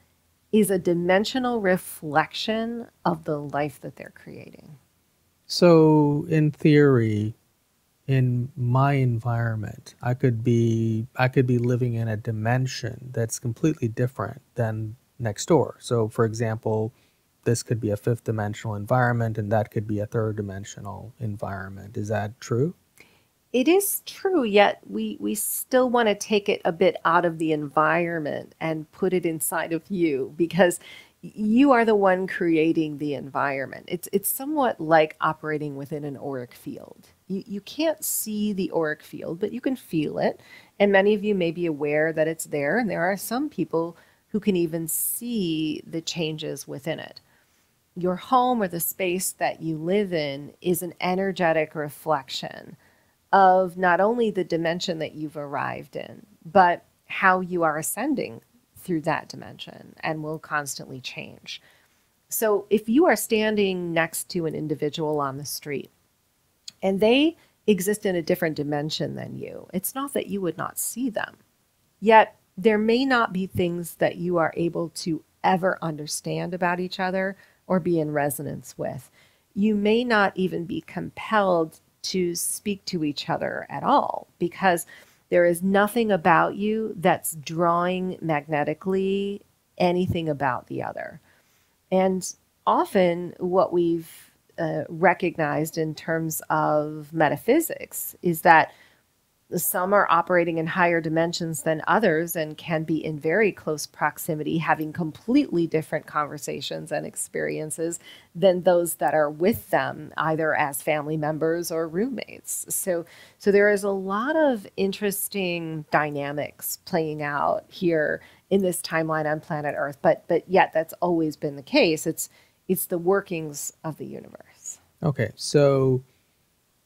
a dimensional reflection of the life that they're creating. So in theory, in my environment, I could be living in a dimension that's completely different than next door. So for example, this could be a fifth dimensional environment and that could be a third dimensional environment. Is that true? It is true, yet we still want to take it a bit out of the environment and put it inside of you, because you are the one creating the environment. It's somewhat like operating within an auric field. You can't see the auric field, but you can feel it. And many of you may be aware that it's there. And there are some people who can even see the changes within it. Your home, or the space that you live in, is an energetic reflection of not only the dimension that you've arrived in, but how you are ascending through that dimension, and will constantly change. So if you are standing next to an individual on the street and they exist in a different dimension than you, it's not that you would not see them. Yet there may not be things that you are able to ever understand about each other or be in resonance with. You may not even be compelled to speak to each other at all, because there is nothing about you that's drawing magnetically anything about the other. And often what we've recognized in terms of metaphysics is that some are operating in higher dimensions than others and can be in very close proximity, having completely different conversations and experiences than those that are with them, either as family members or roommates. So there is a lot of interesting dynamics playing out here in this timeline on planet Earth, but yet that's always been the case. It's the workings of the universe. Okay, so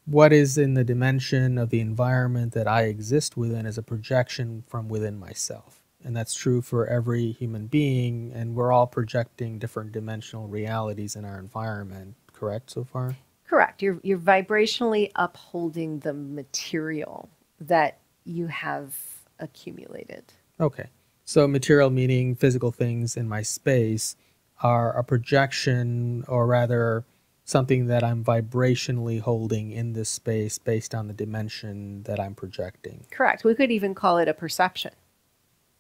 what is in the dimension of the environment that I exist within is a projection from within myself. And that's true for every human being, and we're all projecting different dimensional realities in our environment, correct so far? Correct. You're vibrationally upholding the material that you have accumulated. Okay, so material meaning physical things in my space are a projection, or rather something that I'm vibrationally holding in this space based on the dimension that I'm projecting. Correct. We could even call it a perception.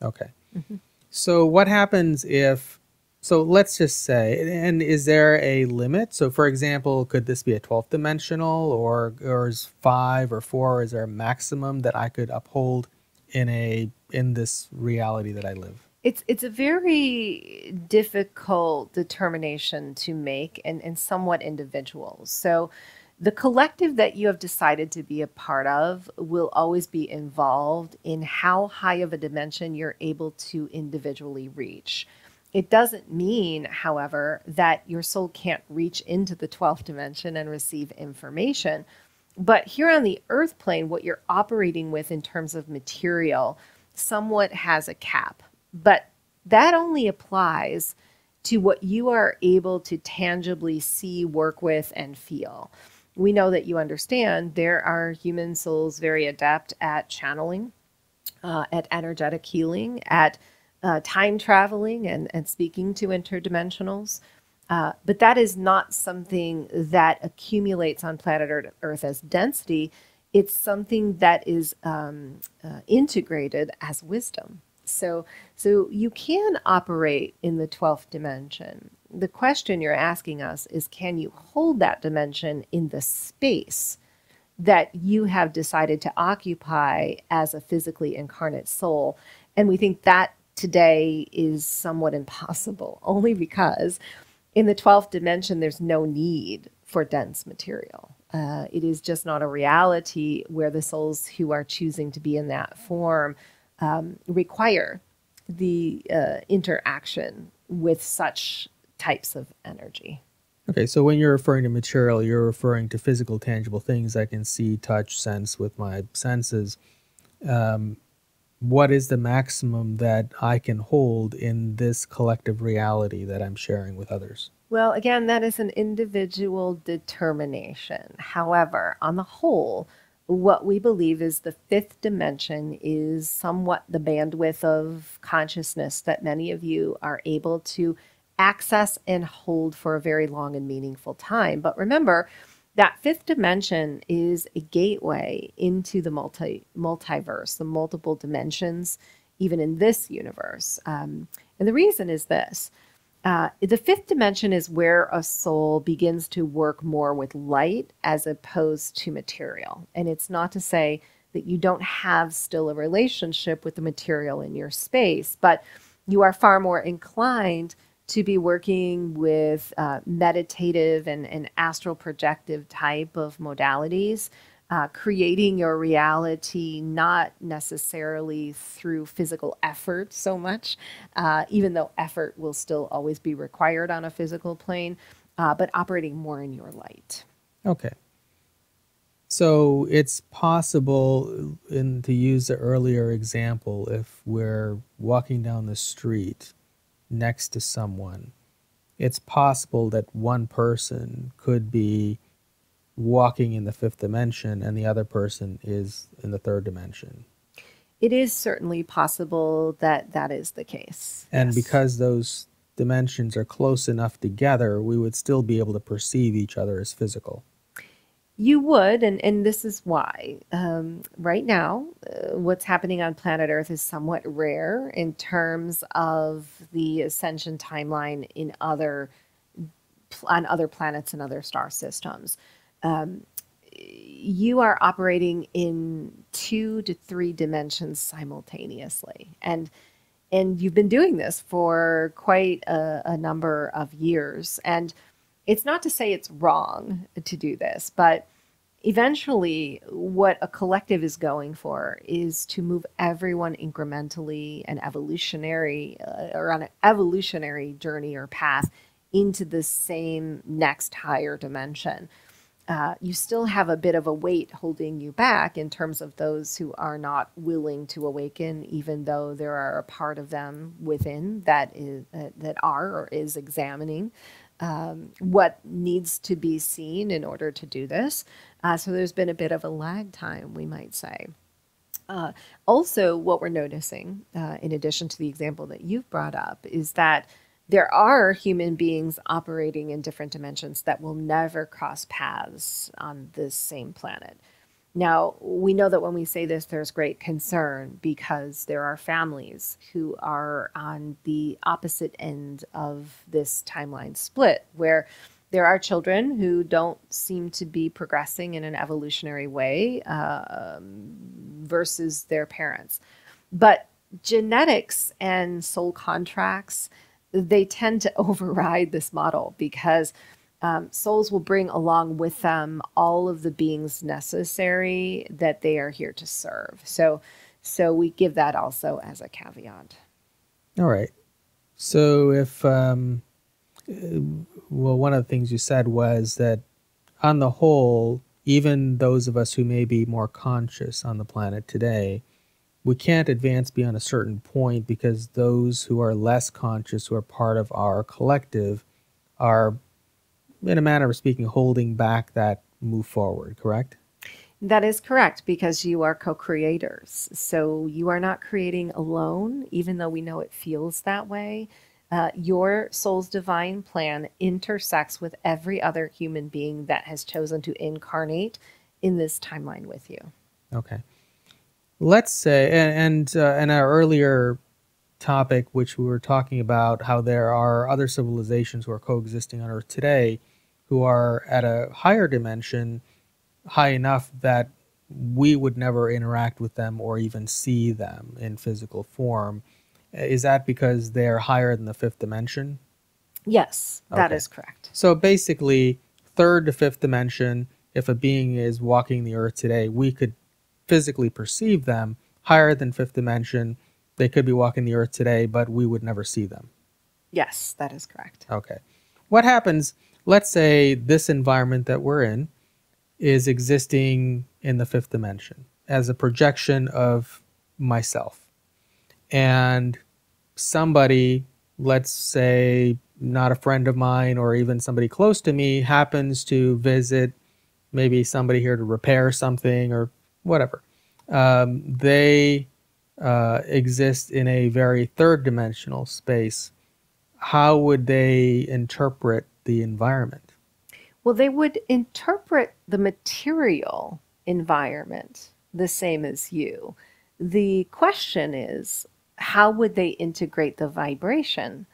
Okay. Mm-hmm. So what happens if, so let's just say, and is there a limit? So for example, could this be a 12th dimensional, or is 5 or 4, is there a maximum that I could uphold in this reality that I live? It's a very difficult determination to make, and somewhat individual. So the collective that you have decided to be a part of will always be involved in how high of a dimension you're able to individually reach. It doesn't mean, however, that your soul can't reach into the 12th dimension and receive information. But here on the earth plane, what you're operating with in terms of material somewhat has a cap. But that only applies to what you are able to tangibly see, work with, and feel. We know that you understand there are human souls very adept at channeling, at energetic healing, at time traveling and speaking to interdimensionals. But that is not something that accumulates on planet Earth as density. It's something that is integrated as wisdom. So you can operate in the 12th dimension. The question you're asking us is, can you hold that dimension in the space that you have decided to occupy as a physically incarnate soul. And we think that today is somewhat impossible, only because in the 12th dimension, there's no need for dense material. It is just not a reality where the souls who are choosing to be in that form require the interaction with such types of energy. Okay, so when you're referring to material, you're referring to physical, tangible things I can see, touch, sense with my senses. What is the maximum that I can hold in this collective reality that I'm sharing with others? Well, again, that is an individual determination. However, on the whole, what we believe is the fifth dimension is somewhat the bandwidth of consciousness that many of you are able to access and hold for a very long and meaningful time. But remember, that fifth dimension is a gateway into the multiverse, the multiple dimensions, even in this universe. And the reason is this. The fifth dimension is where a soul begins to work more with light as opposed to material. And it's not to say that you don't have still a relationship with the material in your space, but you are far more inclined to be working with meditative and astral projective type of modalities, creating your reality not necessarily through physical effort so much, even though effort will still always be required on a physical plane, but operating more in your light. Okay. So it's possible, to use the earlier example, if we're walking down the street next to someone, it's possible that one person could be walking in the fifth dimension and the other person is in the third dimension. It is certainly possible that that is the case. And yes. Because those dimensions are close enough together, we would still be able to perceive each other as physical. You would, and this is why. Right now, what's happening on planet Earth is somewhat rare in terms of the ascension timeline on other planets and other star systems. You are operating in 2 to 3 dimensions simultaneously, and you've been doing this for quite a number of years. And it's not to say it's wrong to do this, but eventually what a collective is going for is to move everyone incrementally and evolutionary or on an evolutionary journey or path into the same next higher dimension. You still have a bit of a weight holding you back in terms of those who are not willing to awaken, even though there are a part of them within that are or is examining what needs to be seen in order to do this. So there's been a bit of a lag time, we might say. Also, what we're noticing, in addition to the example that you've brought up, is that there are human beings operating in different dimensions that will never cross paths on this same planet. Now, we know that when we say this, there's great concern because there are families who are on the opposite end of this timeline split, where there are children who don't seem to be progressing in an evolutionary way versus their parents. But genetics and soul contracts, they tend to override this model because souls will bring along with them all of the beings necessary that they are here to serve. So we give that also as a caveat. All right. So if, one of the things you said was that on the whole, even those of us who may be more conscious on the planet today, we can't advance beyond a certain point because those who are less conscious, who are part of our collective, are, in a manner of speaking, holding back that move forward, correct? That is correct, because you are co-creators. So you are not creating alone, even though we know it feels that way. Your soul's divine plan intersects with every other human being that has chosen to incarnate in this timeline with you. Okay. Let's say, and in our earlier topic, which we were talking about how there are other civilizations who are coexisting on Earth today who are at a higher dimension, high enough that we would never interact with them or even see them in physical form. Is that because they're higher than the fifth dimension? Yes, that Okay. is correct. So basically, third to fifth dimension, if a being is walking the earth today, we could physically perceive them. Higher than fifth dimension, they could be walking the earth today, but we would never see them. Yes, that is correct. Okay. What happens, let's say this environment that we're in is existing in the fifth dimension as a projection of myself. And somebody, let's say not a friend of mine or even somebody close to me, happens to visit, maybe somebody here to repair something or whatever. They exist in a very third dimensional space. How would they interpret the environment? Well, they would interpret the material environment the same as you. The question is, how would they integrate the vibration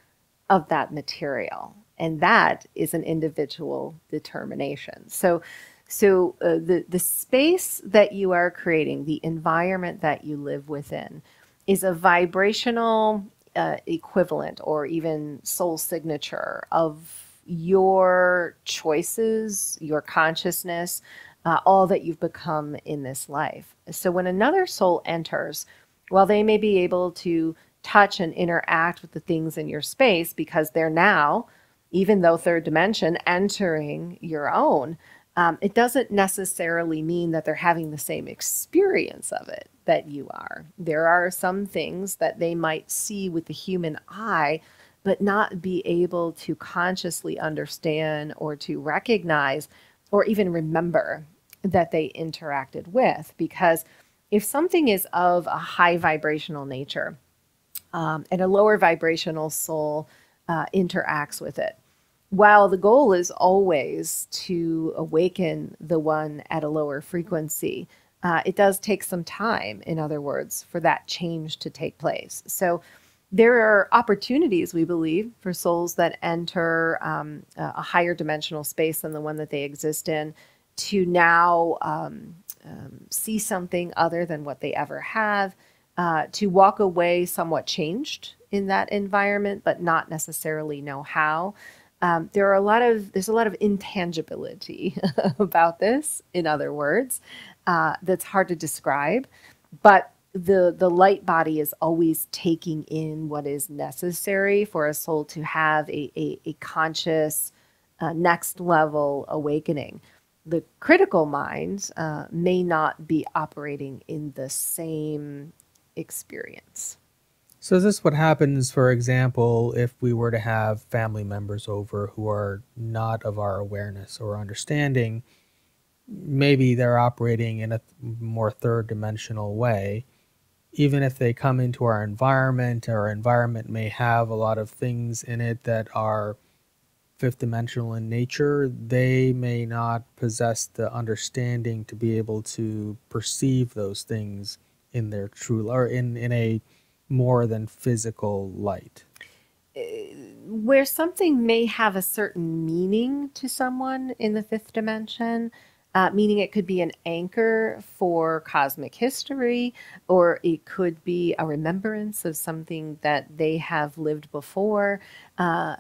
of that material? And that is an individual determination. The space that you are creating, the environment that you live within, is a vibrational equivalent or even soul signature of your choices, your consciousness, all that you've become in this life. So when another soul enters, while they may be able to touch and interact with the things in your space because they're now, even though third dimension, entering your own, it doesn't necessarily mean that they're having the same experience of it that you are. There are some things that they might see with the human eye, but not be able to consciously understand or to recognize or even remember that they interacted with. Because if something is of a high vibrational nature and a lower vibrational soul interacts with it, while the goal is always to awaken the one at a lower frequency, it does take some time, in other words, for that change to take place. So there are opportunities, we believe, for souls that enter a higher dimensional space than the one that they exist in to now see something other than what they ever have, to walk away somewhat changed in that environment, but not necessarily know how. There's a lot of intangibility about this, in other words, that's hard to describe, but the light body is always taking in what is necessary for a soul to have a conscious next level awakening. The critical mind may not be operating in the same experience. So is this what happens, for example, if we were to have family members over who are not of our awareness or understanding? Maybe they're operating in a more third dimensional way. Even if they come into our environment may have a lot of things in it that are fifth dimensional in nature, they may not possess the understanding to be able to perceive those things in their true, or in a more than physical light. Where something may have a certain meaning to someone in the fifth dimension, meaning it could be an anchor for cosmic history, or it could be a remembrance of something that they have lived before.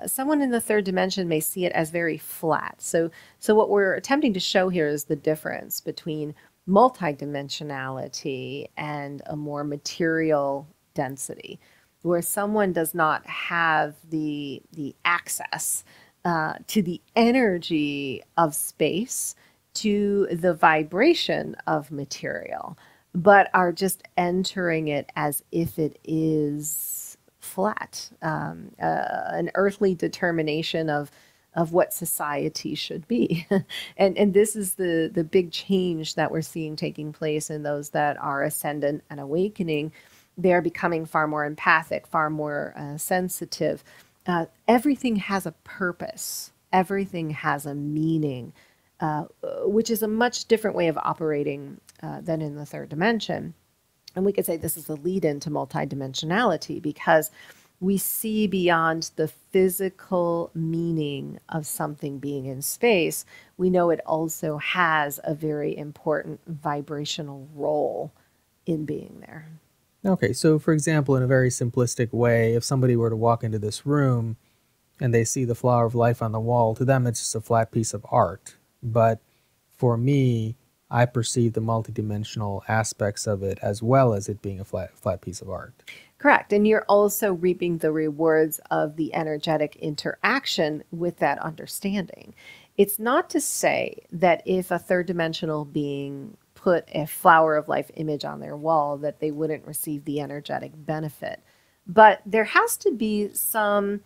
Someone in the third dimension may see it as very flat. So what we're attempting to show here is the difference between multidimensionality and a more material density, where someone does not have the access to the energy of space, to the vibration of material, but are just entering it as if it is flat, an earthly determination of what society should be. And this is the big change that we're seeing taking place in those that are ascendant and awakening. They're becoming far more empathic, far more sensitive. Everything has a purpose. Everything has a meaning. Which is a much different way of operating than in the third dimension. And we could say this is a lead-in to multidimensionality, because we see beyond the physical meaning of something being in space. We know it also has a very important vibrational role in being there. Okay, so for example, in a very simplistic way, if somebody were to walk into this room and they see the flower of life on the wall, to them it's just a flat piece of art. But for me, I perceive the multidimensional aspects of it as well as it being a flat piece of art. Correct. And you're also reaping the rewards of the energetic interaction with that understanding. It's not to say that if a third dimensional being put a flower of life image on their wall, that they wouldn't receive the energetic benefit. But there has to be some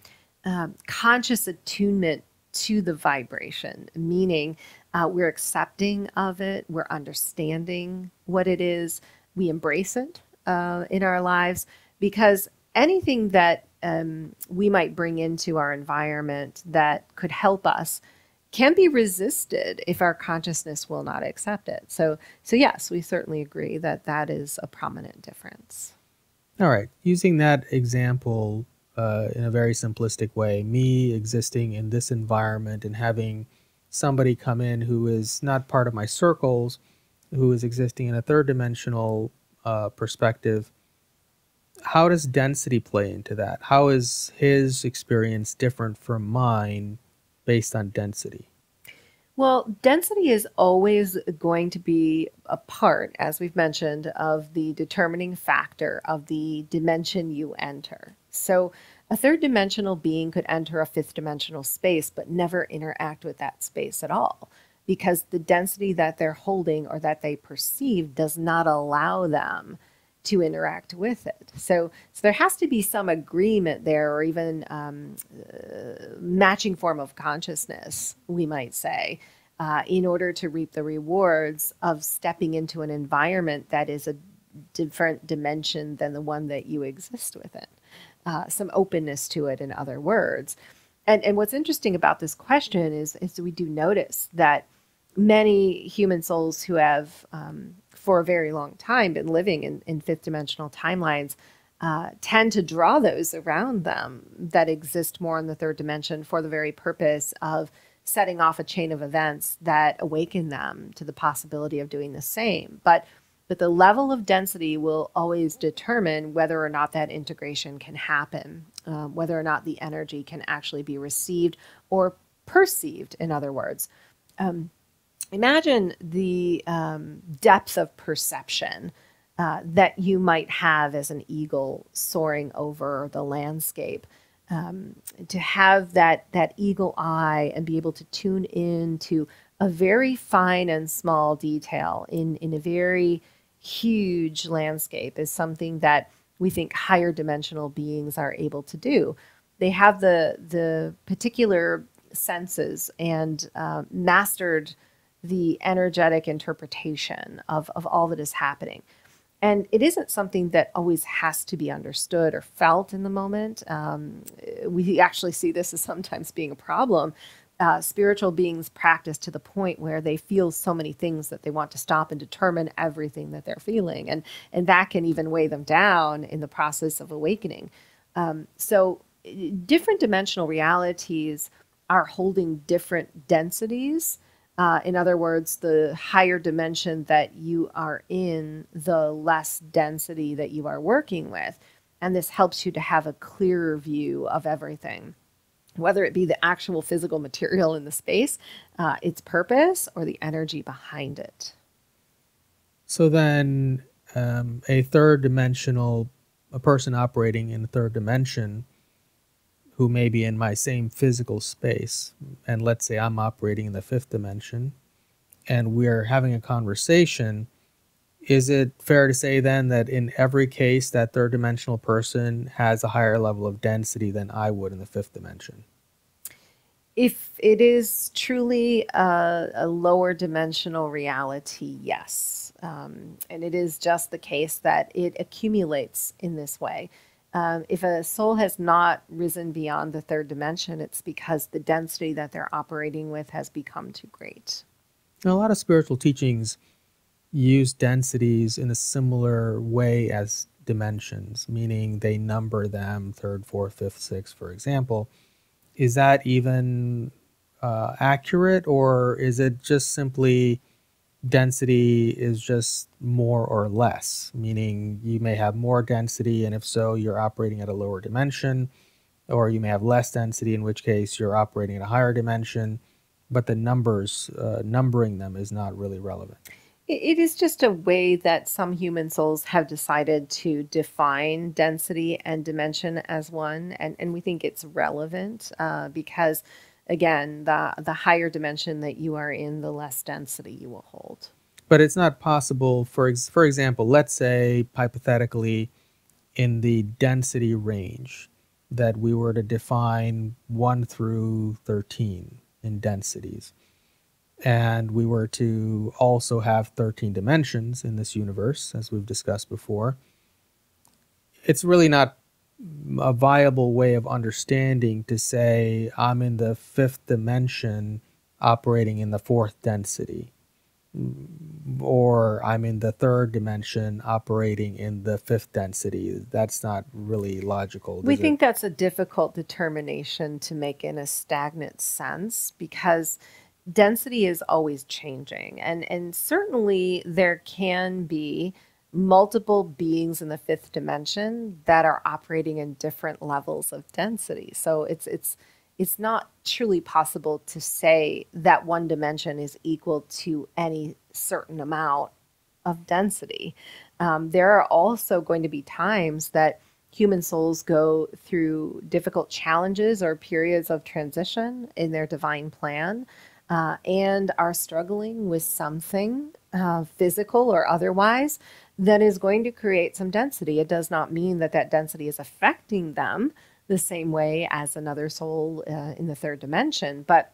conscious attunement to the vibration, meaning we're accepting of it, we're understanding what it is, we embrace it in our lives, because anything that we might bring into our environment that could help us can be resisted if our consciousness will not accept it. So yes, we certainly agree that that is a prominent difference. All right, using that example in a very simplistic way, me existing in this environment and having somebody come in who is not part of my circles, who is existing in a third dimensional perspective, how does density play into that? How is his experience different from mine based on density? Well, density is always going to be a part, as we've mentioned, of the determining factor of the dimension you enter. So a third dimensional being could enter a fifth dimensional space, but never interact with that space at all, because the density that they're holding or that they perceive does not allow them to interact with it. So there has to be some agreement there, or even matching form of consciousness, we might say, in order to reap the rewards of stepping into an environment that is a different dimension than the one that you exist within. Some openness to it, in other words. And what's interesting about this question is we do notice that many human souls who have for a very long time been living in fifth dimensional timelines tend to draw those around them that exist more in the third dimension for the very purpose of setting off a chain of events that awaken them to the possibility of doing the same. But the level of density will always determine whether or not that integration can happen, whether or not the energy can actually be received or perceived, in other words. Imagine the depth of perception that you might have as an eagle soaring over the landscape. To have that eagle eye and be able to tune in to a very fine and small detail in a very huge landscape is something that we think higher dimensional beings are able to do. They have the particular senses and mastered the energetic interpretation of all that is happening. And it isn't something that always has to be understood or felt in the moment. We actually see this as sometimes being a problem. Spiritual beings practice to the point where they feel so many things that they want to stop and determine everything that they're feeling. And that can even weigh them down in the process of awakening. So different dimensional realities are holding different densities. In other words, the higher dimension that you are in, the less density that you are working with. And this helps you to have a clearer view of everything, whether it be the actual physical material in the space, its purpose, or the energy behind it. So then a person operating in a third dimension who may be in my same physical space, and let's say I'm operating in the fifth dimension, and we're having a conversation, is it fair to say then that in every case that third dimensional person has a higher level of density than I would in the fifth dimension? If it is truly a lower dimensional reality, yes. And it is just the case that it accumulates in this way. If a soul has not risen beyond the third dimension, it's because the density that they're operating with has become too great. Now, a lot of spiritual teachings use densities in a similar way as dimensions, meaning they number them third, fourth, fifth, sixth, for example. Is that even accurate, or is it just simply density is just more or less, meaning you may have more density, and if so, you're operating at a lower dimension, or you may have less density, in which case you're operating at a higher dimension, but the numbers, numbering them is not really relevant? It is just a way that some human souls have decided to define density and dimension as one, and we think it's relevant because, again, the higher dimension that you are in, the less density you will hold. But it's not possible, for example, let's say hypothetically in the density range that we were to define 1 through 13 in densities, and we were to also have 13 dimensions in this universe, as we've discussed before. It's really not a viable way of understanding to say I'm in the 5th dimension operating in the 4th density, or I'm in the 3rd dimension operating in the 5th density. That's not really logical. We think that's a difficult determination to make in a stagnant sense because density is always changing. And certainly there can be multiple beings in the 5th dimension that are operating in different levels of density. So it's not truly possible to say that one dimension is equal to any certain amount of density. There are also going to be times that human souls go through difficult challenges or periods of transition in their divine plan and are struggling with something physical or otherwise that is going to create some density. It does not mean that that density is affecting them the same way as another soul in the 3rd dimension, but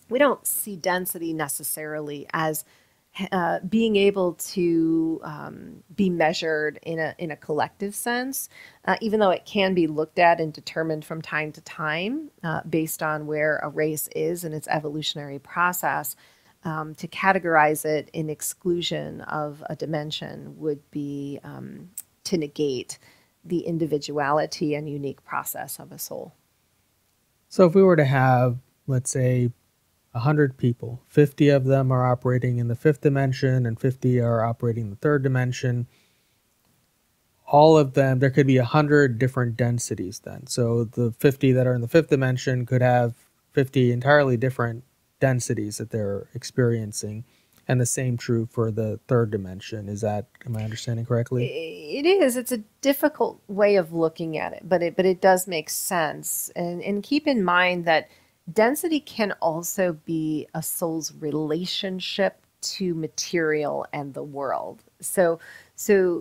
we don't see density necessarily as being able to be measured in a collective sense, even though it can be looked at and determined from time to time based on where a race is in its evolutionary process. To categorize it in exclusion of a dimension would be to negate the individuality and unique process of a soul. So if we were to have, let's say, 100 people, 50 of them are operating in the 5th dimension and 50 are operating in the 3rd dimension, all of them, there could be 100 different densities then. So the 50 that are in the 5th dimension could have 50 entirely different densities that they're experiencing, and the same true for the 3rd dimension. Am I understanding correctly? It is. It's a difficult way of looking at it, but it does make sense. And keep in mind that density can also be a soul's relationship to material and the world. So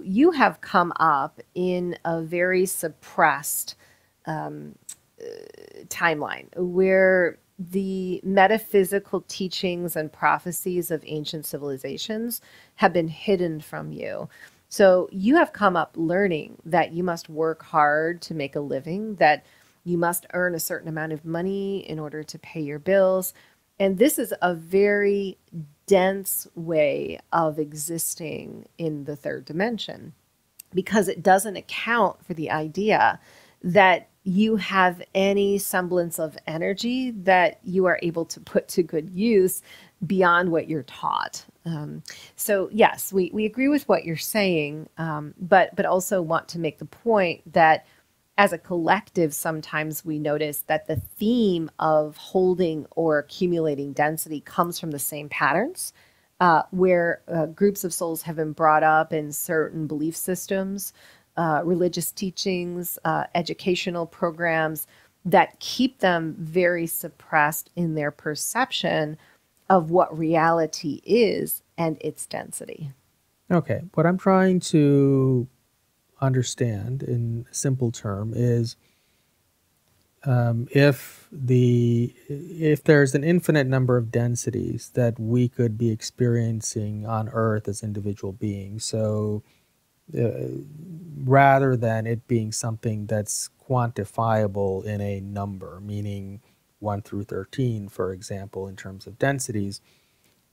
you have come up in a very suppressed timeline where the metaphysical teachings and prophecies of ancient civilizations have been hidden from you. So you have come up learning that you must work hard to make a living, that you must earn a certain amount of money in order to pay your bills. And this is a very dense way of existing in the 3rd dimension because it doesn't account for the idea that you have any semblance of energy that you are able to put to good use beyond what you're taught. So yes, we agree with what you're saying, but also want to make the point that as a collective, sometimes we notice that the theme of holding or accumulating density comes from the same patterns, where groups of souls have been brought up in certain belief systems, religious teachings, educational programs that keep them very suppressed in their perception of what reality is and its density. Okay, what I'm trying to understand in simple term is if there's an infinite number of densities that we could be experiencing on Earth as individual beings, so rather than it being something that's quantifiable in a number, meaning 1 through 13, for example, in terms of densities,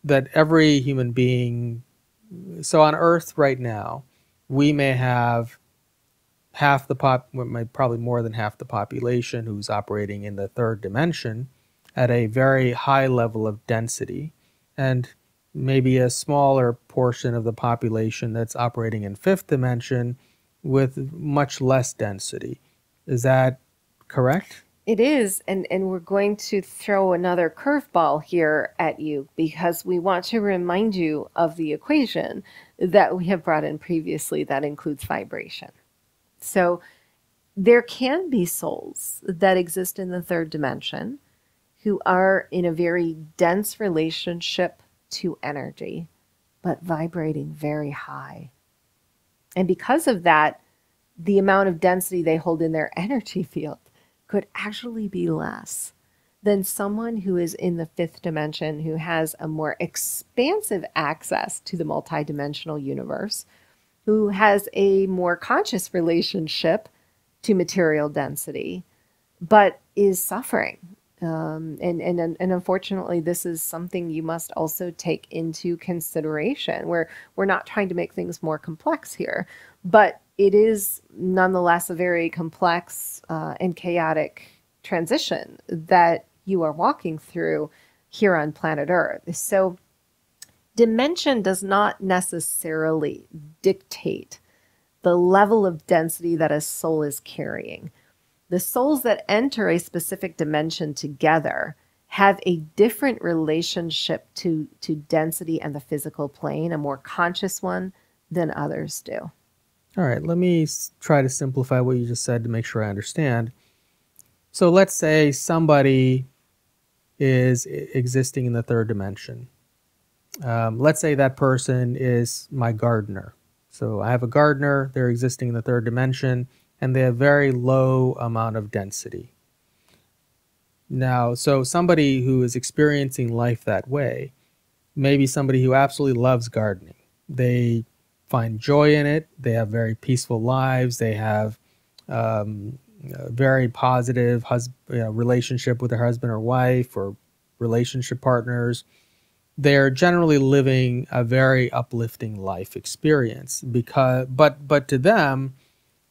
that every human being, so on Earth right now, we may have half the probably more than half the population who's operating in the third dimension at a very high level of density, and maybe a smaller portion of the population that's operating in fifth dimension with much less density. Is that correct? It is, and we're going to throw another curveball here at you because we want to remind you of the equation that we have brought in previously that includes vibration. So there can be souls that exist in the third dimension who are in a very dense relationship to energy, but vibrating very high. And because of that, the amount of density they hold in their energy field could actually be less than someone who is in the fifth dimension, who has a more expansive access to the multidimensional universe, who has a more conscious relationship to material density, but is suffering. And unfortunately, this is something you must also take into consideration. We're not trying to make things more complex here, but it is nonetheless a very complex and chaotic transition that you are walking through here on planet Earth. So dimension does not necessarily dictate the level of density that a soul is carrying. The souls that enter a specific dimension together have a different relationship to density and the physical plane, a more conscious one than others do. All right, let me try to simplify what you just said to make sure I understand. So let's say somebody is existing in the third dimension. Let's say that person is my gardener. So I have a gardener, they're existing in the third dimension, and they have very low amount of density. Now, so somebody who is experiencing life that way, maybe somebody who absolutely loves gardening. They find joy in it. They have very peaceful lives. They have a very positive relationship with their husband or wife or relationship partners. They're generally living a very uplifting life experience but to them,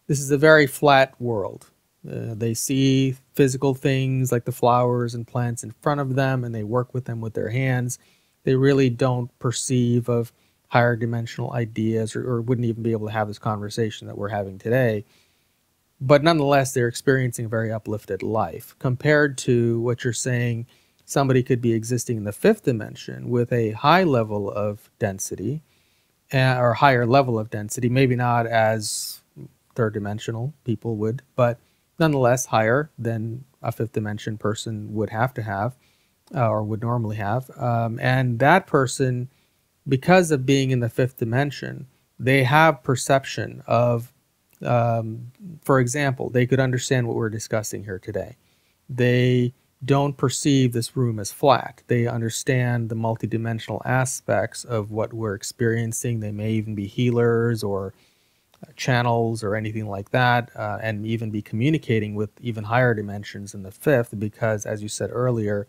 this is a very flat world. They see physical things like the flowers and plants in front of them, and they work with them with their hands. They really don't perceive of higher dimensional ideas or wouldn't even be able to have this conversation that we're having today. But nonetheless, they're experiencing a very uplifted life compared to what you're saying. Somebody could be existing in the fifth dimension with a high level of density or higher level of density, maybe not as third dimensional people would, but nonetheless higher than a fifth dimension person would have to have or would normally have. And that person, because of being in the fifth dimension, they have perception of, for example, they could understand what we're discussing here today. They don't perceive this room as flat. They understand the multidimensional aspects of what we're experiencing. They may even be healers or channels or anything like that, and even be communicating with even higher dimensions in the fifth, because as you said earlier,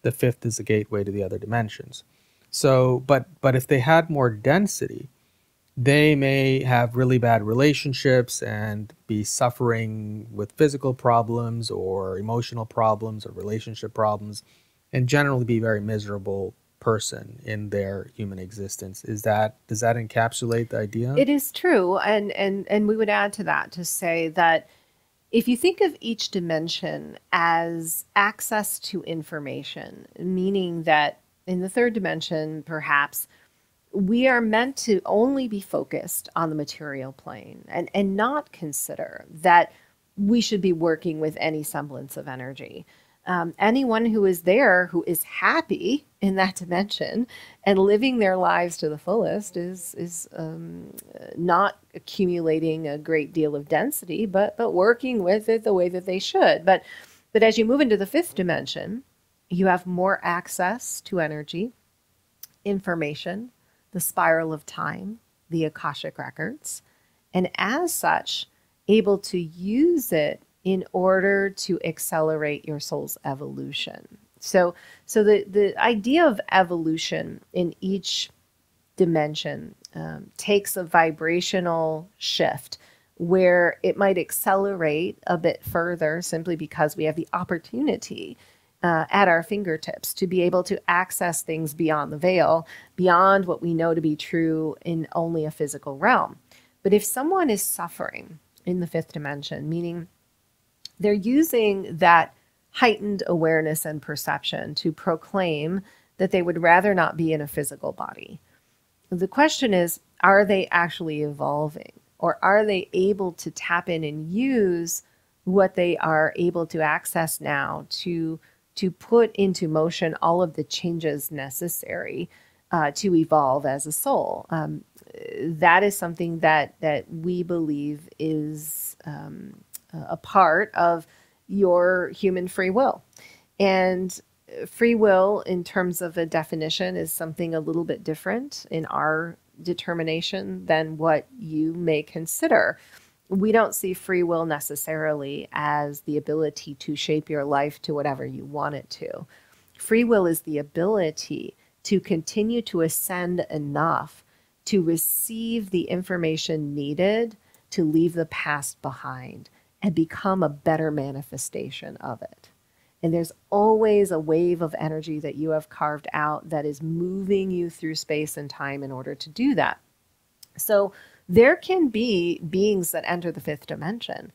the fifth is a gateway to the other dimensions. So, but if they had more density, they may have really bad relationships and be suffering with physical problems or emotional problems or relationship problems, and generally be very miserable person in their human existence. Does that encapsulate the idea? It is true. And we would add to that to say that if you think of each dimension as access to information, meaning that in the third dimension, perhaps we are meant to only be focused on the material plane and not consider that we should be working with any semblance of energy. Anyone who is there, who is happy in that dimension and living their lives to the fullest is not accumulating a great deal of density, but working with it the way that they should. But as you move into the fifth dimension, you have more access to energy, information, the spiral of time, the Akashic records, and as such, able to use it in order to accelerate your soul's evolution. So the idea of evolution in each dimension takes a vibrational shift where it might accelerate a bit further simply because we have the opportunity at our fingertips to be able to access things beyond the veil, beyond what we know to be true in only a physical realm. But if someone is suffering in the fifth dimension, meaning they're using that heightened awareness and perception to proclaim that they would rather not be in a physical body, the question is, are they actually evolving? Or are they able to tap in and use what they are able to access now to put into motion all of the changes necessary to evolve as a soul? That is something that we believe is a part of your human free will. And free will, in terms of a definition, is something a little bit different in our determination than what you may consider. We don't see free will necessarily as the ability to shape your life to whatever you want it to. Free will is the ability to continue to ascend enough to receive the information needed to leave the past behind and become a better manifestation of it. And there's always a wave of energy that you have carved out that is moving you through space and time in order to do that. So there can be beings that enter the fifth dimension,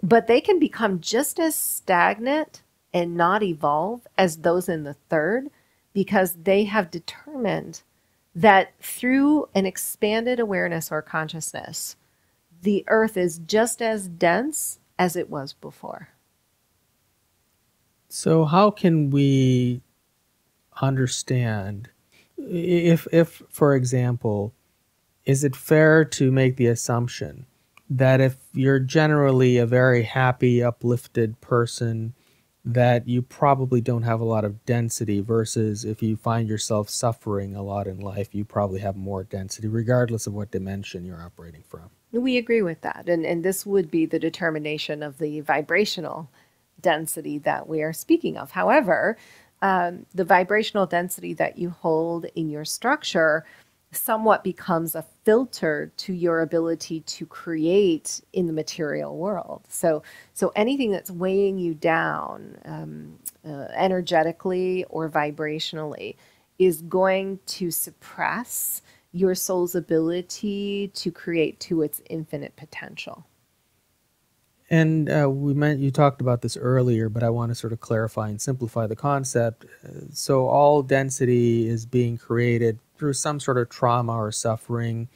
but they can become just as stagnant and not evolve as those in the third, because they have determined that through an expanded awareness or consciousness, the earth is just as dense as it was before. So how can we understand if, for example, is it fair to make the assumption that if you're generally a very happy, uplifted person, that you probably don't have a lot of density, versus if you find yourself suffering a lot in life, you probably have more density, regardless of what dimension you're operating from? We agree with that. And this would be the determination of the vibrational density that we are speaking of. However, the vibrational density that you hold in your structure somewhat becomes a filter to your ability to create in the material world. So anything that's weighing you down energetically or vibrationally is going to suppress your soul's ability to create to its infinite potential. And you talked about this earlier, but I want to sort of clarify and simplify the concept. So all density is being created through some sort of trauma or suffering.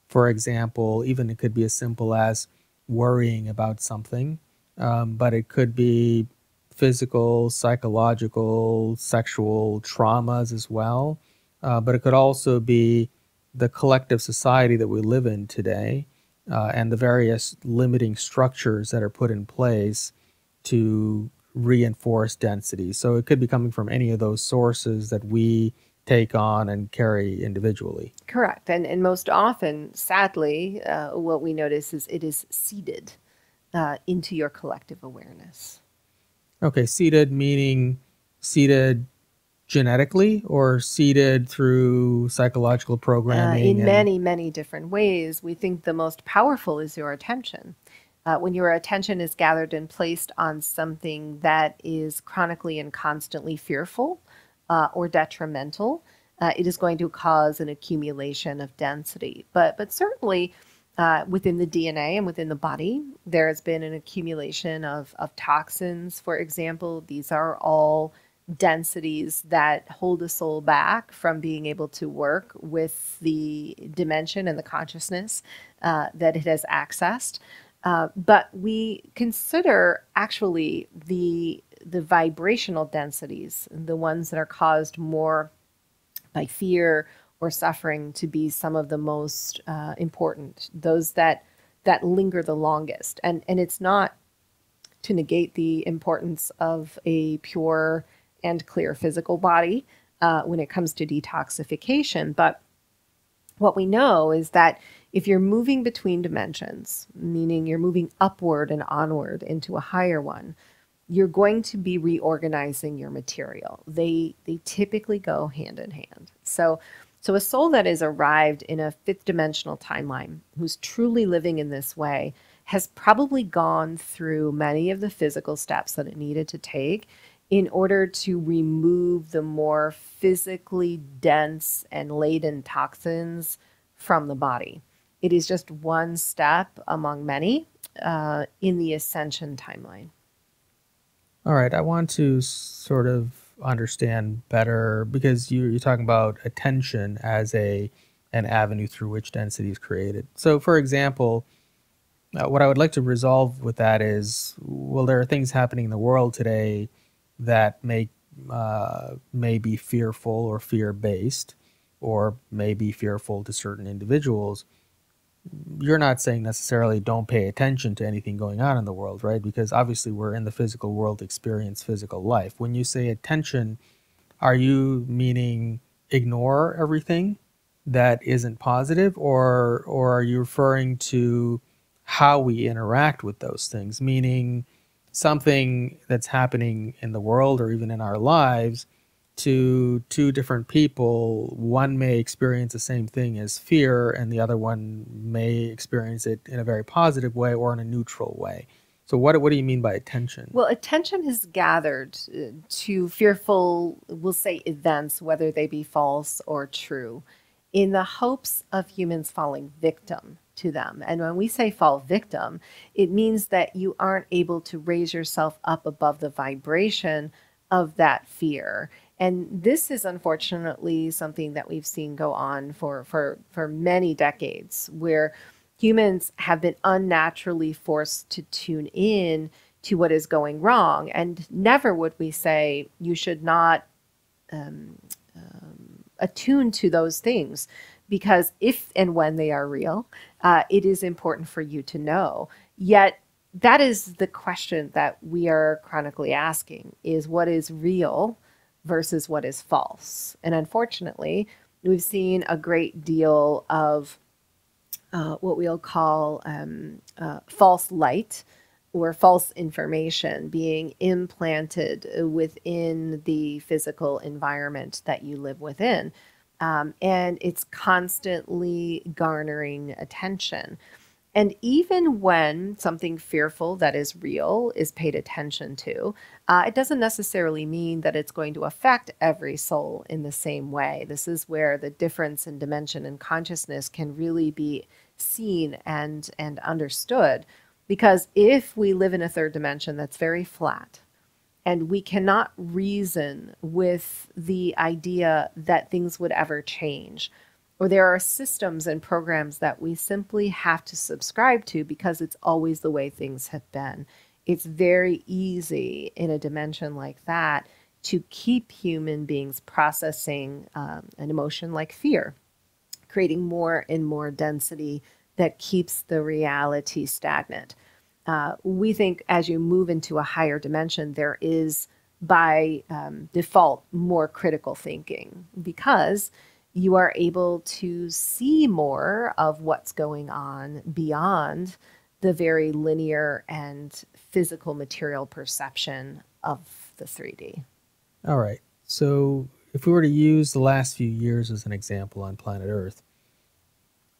For example, even it could be as simple as worrying about something, but it could be physical, psychological, sexual traumas as well. But it could also be the collective society that we live in today, and the various limiting structures that are put in place to reinforce density. So it could be coming from any of those sources that we take on and carry individually. Correct. And most often, sadly, what we notice is it is seeded into your collective awareness. Okay, seeded meaning seeded genetically or seeded through psychological programming? In many, many different ways. We think the most powerful is your attention. When your attention is gathered and placed on something that is chronically and constantly fearful or detrimental, it is going to cause an accumulation of density. But certainly within the DNA and within the body, there has been an accumulation of toxins, for example. These are all densities that hold the soul back from being able to work with the dimension and the consciousness that it has accessed. But we consider actually the vibrational densities, the ones that are caused more by fear or suffering, to be some of the most important, those that linger the longest. And it's not to negate the importance of a pure and clear physical body when it comes to detoxification. But what we know is that if you're moving between dimensions, meaning you're moving upward and onward into a higher one, you're going to be reorganizing your material. They typically go hand in hand. So a soul that is arrived in a fifth dimensional timeline, who's truly living in this way, has probably gone through many of the physical steps that it needed to take in order to remove the more physically dense and laden toxins from the body. It is just one step among many in the ascension timeline. All right, I want to sort of understand better because you're talking about attention as an avenue through which density is created. So, for example, what I would like to resolve with that is, well, there are things happening in the world today that may be fearful or fear-based, or may be fearful to certain individuals. You're not saying necessarily don't pay attention to anything going on in the world, right? Because obviously we're in the physical world, experience physical life. When you say attention, are you meaning ignore everything that isn't positive, or are you referring to how we interact with those things? Meaning something that's happening in the world or even in our lives, to two different people, one may experience the same thing as fear and the other one may experience it in a very positive way or in a neutral way. So what do you mean by attention? Well, attention is gathered to fearful, we'll say, events, whether they be false or true, in the hopes of humans falling victim to them. And when we say fall victim, it means that you aren't able to raise yourself up above the vibration of that fear. And this is unfortunately something that we've seen go on for many decades, where humans have been unnaturally forced to tune in to what is going wrong. And never would we say you should not attune to those things, because if and when they are real, it is important for you to know. Yet that is the question that we are chronically asking, is what is real versus what is false. And unfortunately, we've seen a great deal of what we'll call false light or false information being implanted within the physical environment that you live within. And it's constantly garnering attention. And even when something fearful that is real is paid attention to, it doesn't necessarily mean that it's going to affect every soul in the same way. This is where the difference in dimension and consciousness can really be seen and understood. Because if we live in a third dimension that's very flat, and we cannot reason with the idea that things would ever change, or there are systems and programs that we simply have to subscribe to because it's always the way things have been. It's very easy in a dimension like that to keep human beings processing an emotion like fear, creating more and more density that keeps the reality stagnant. We think as you move into a higher dimension, there is by default more critical thinking, because you are able to see more of what's going on beyond the very linear and physical material perception of the 3D. All right. So if we were to use the last few years as an example on planet Earth,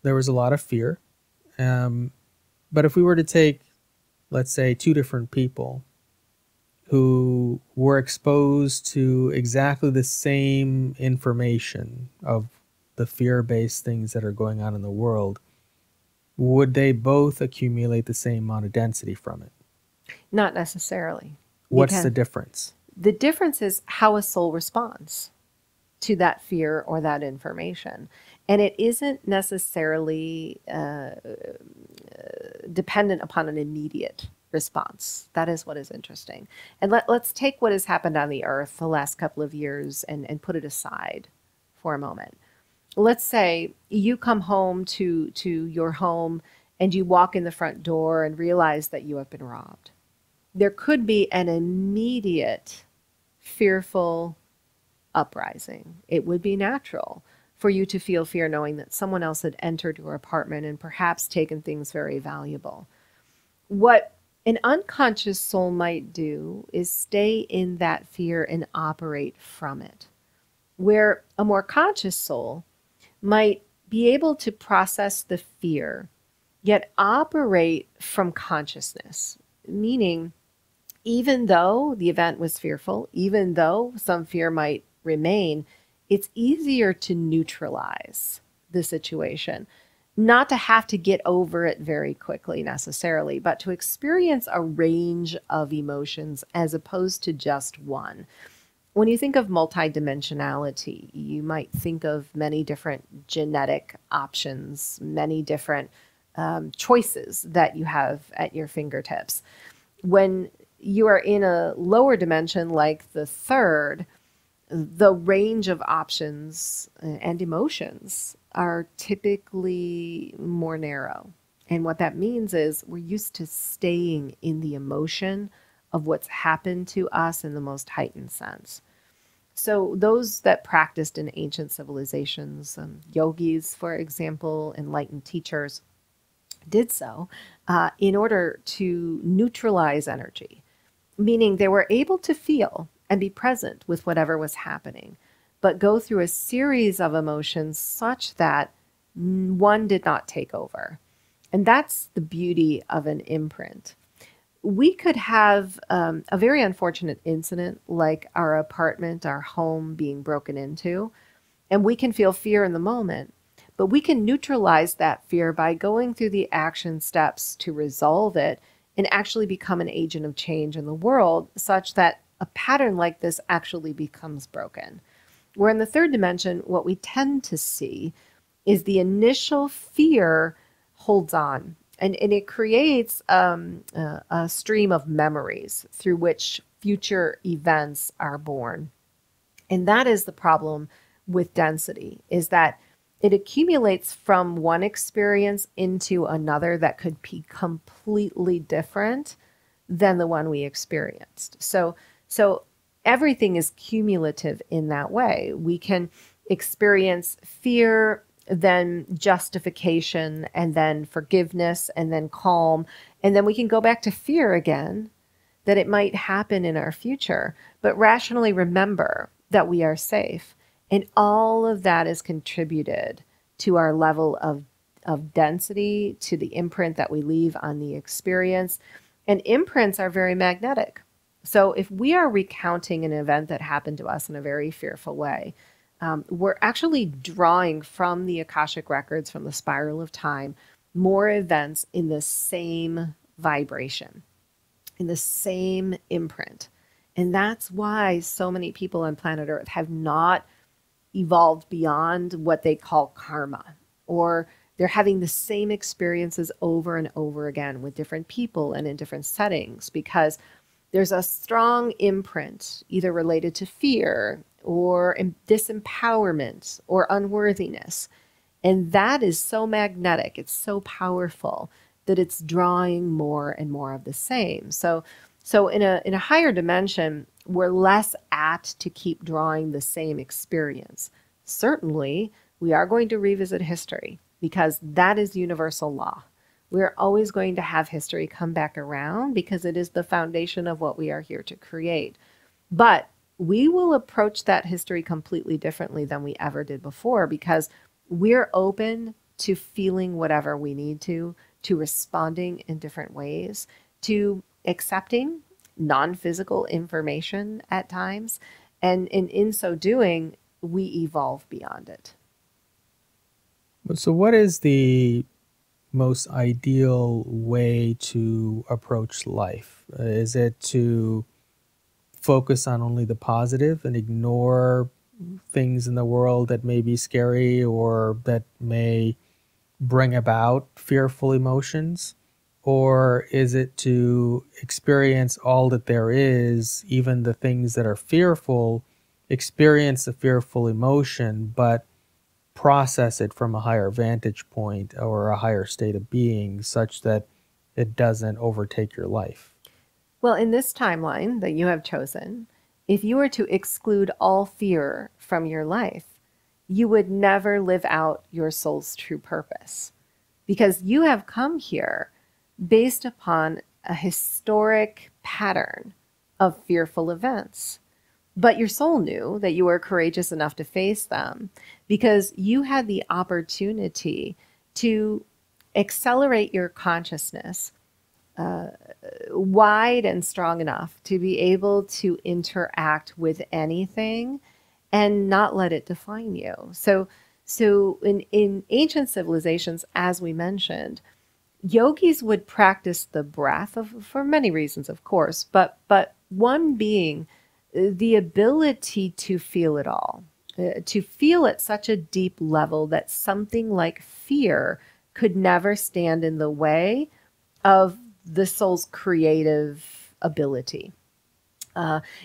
there was a lot of fear. But if we were to take, let's say, two different people who were exposed to exactly the same information of the fear-based things that are going on in the world, would they both accumulate the same amount of density from it? Not necessarily. What's the difference? The difference is how a soul responds to that fear or that information. And it isn't necessarily dependent upon an immediate response. That is what is interesting. And let's take what has happened on the earth the last couple of years and put it aside for a moment. Let's say you come home to your home and you walk in the front door and realize that you have been robbed. There could be an immediate fearful uprising. It would be natural for you to feel fear knowing that someone else had entered your apartment and perhaps taken things very valuable. What an unconscious soul might do is stay in that fear and operate from it, where a more conscious soul might be able to process the fear yet operate from consciousness, meaning even though the event was fearful, even though some fear might remain, it's easier to neutralize the situation, not to have to get over it very quickly necessarily, but to experience a range of emotions as opposed to just one. When you think of multidimensionality, you might think of many different genetic options, many different choices that you have at your fingertips. When you are in a lower dimension like the third, the range of options and emotions are typically more narrow. And what that means is we're used to staying in the emotion of what's happened to us in the most heightened sense. So those that practiced in ancient civilizations, yogis, for example, enlightened teachers, did so in order to neutralize energy, meaning they were able to feel and be present with whatever was happening, but go through a series of emotions such that one did not take over. And that's the beauty of an imprint. We could have a very unfortunate incident like our apartment, our home being broken into, and we can feel fear in the moment, but we can neutralize that fear by going through the action steps to resolve it and actually become an agent of change in the world such that a pattern like this actually becomes broken. Where in the third dimension, what we tend to see is the initial fear holds on. And it creates a stream of memories through which future events are born. And that is the problem with density, is that it accumulates from one experience into another that could be completely different than the one we experienced. So everything is cumulative in that way. We can experience fear, then justification, and then forgiveness, and then calm. And then we can go back to fear again, that it might happen in our future, but rationally remember that we are safe. And all of that is contributed to our level of density, to the imprint that we leave on the experience. And imprints are very magnetic. So if we are recounting an event that happened to us in a very fearful way, we're actually drawing from the Akashic records, from the spiral of time, more events in the same vibration, in the same imprint. And that's why so many people on planet Earth have not evolved beyond what they call karma, or they're having the same experiences over and over again with different people and in different settings, because there's a strong imprint either related to fear or disempowerment or unworthiness. And that is so magnetic, it's so powerful that it's drawing more and more of the same. So in a higher dimension, we're less apt to keep drawing the same experience. Certainly, we are going to revisit history because that is universal law. We're always going to have history come back around because it is the foundation of what we are here to create. But we will approach that history completely differently than we ever did before, because we're open to feeling whatever we need to responding in different ways, to accepting non-physical information at times. And in so doing, we evolve beyond it. So what is the most ideal way to approach life? Is it to focus on only the positive and ignore things in the world that may be scary or that may bring about fearful emotions? Or is it to experience all that there is, even the things that are fearful, experience the fearful emotion, but process it from a higher vantage point or a higher state of being such that it doesn't overtake your life? Well, in this timeline that you have chosen, if you were to exclude all fear from your life, you would never live out your soul's true purpose, because you have come here based upon a historic pattern of fearful events. But your soul knew that you were courageous enough to face them because you had the opportunity to accelerate your consciousness wide and strong enough to be able to interact with anything and not let it define you. So in ancient civilizations, as we mentioned, yogis would practice the breath for many reasons, of course, but one being the ability to feel it all, to feel at such a deep level that something like fear could never stand in the way of the soul's creative ability.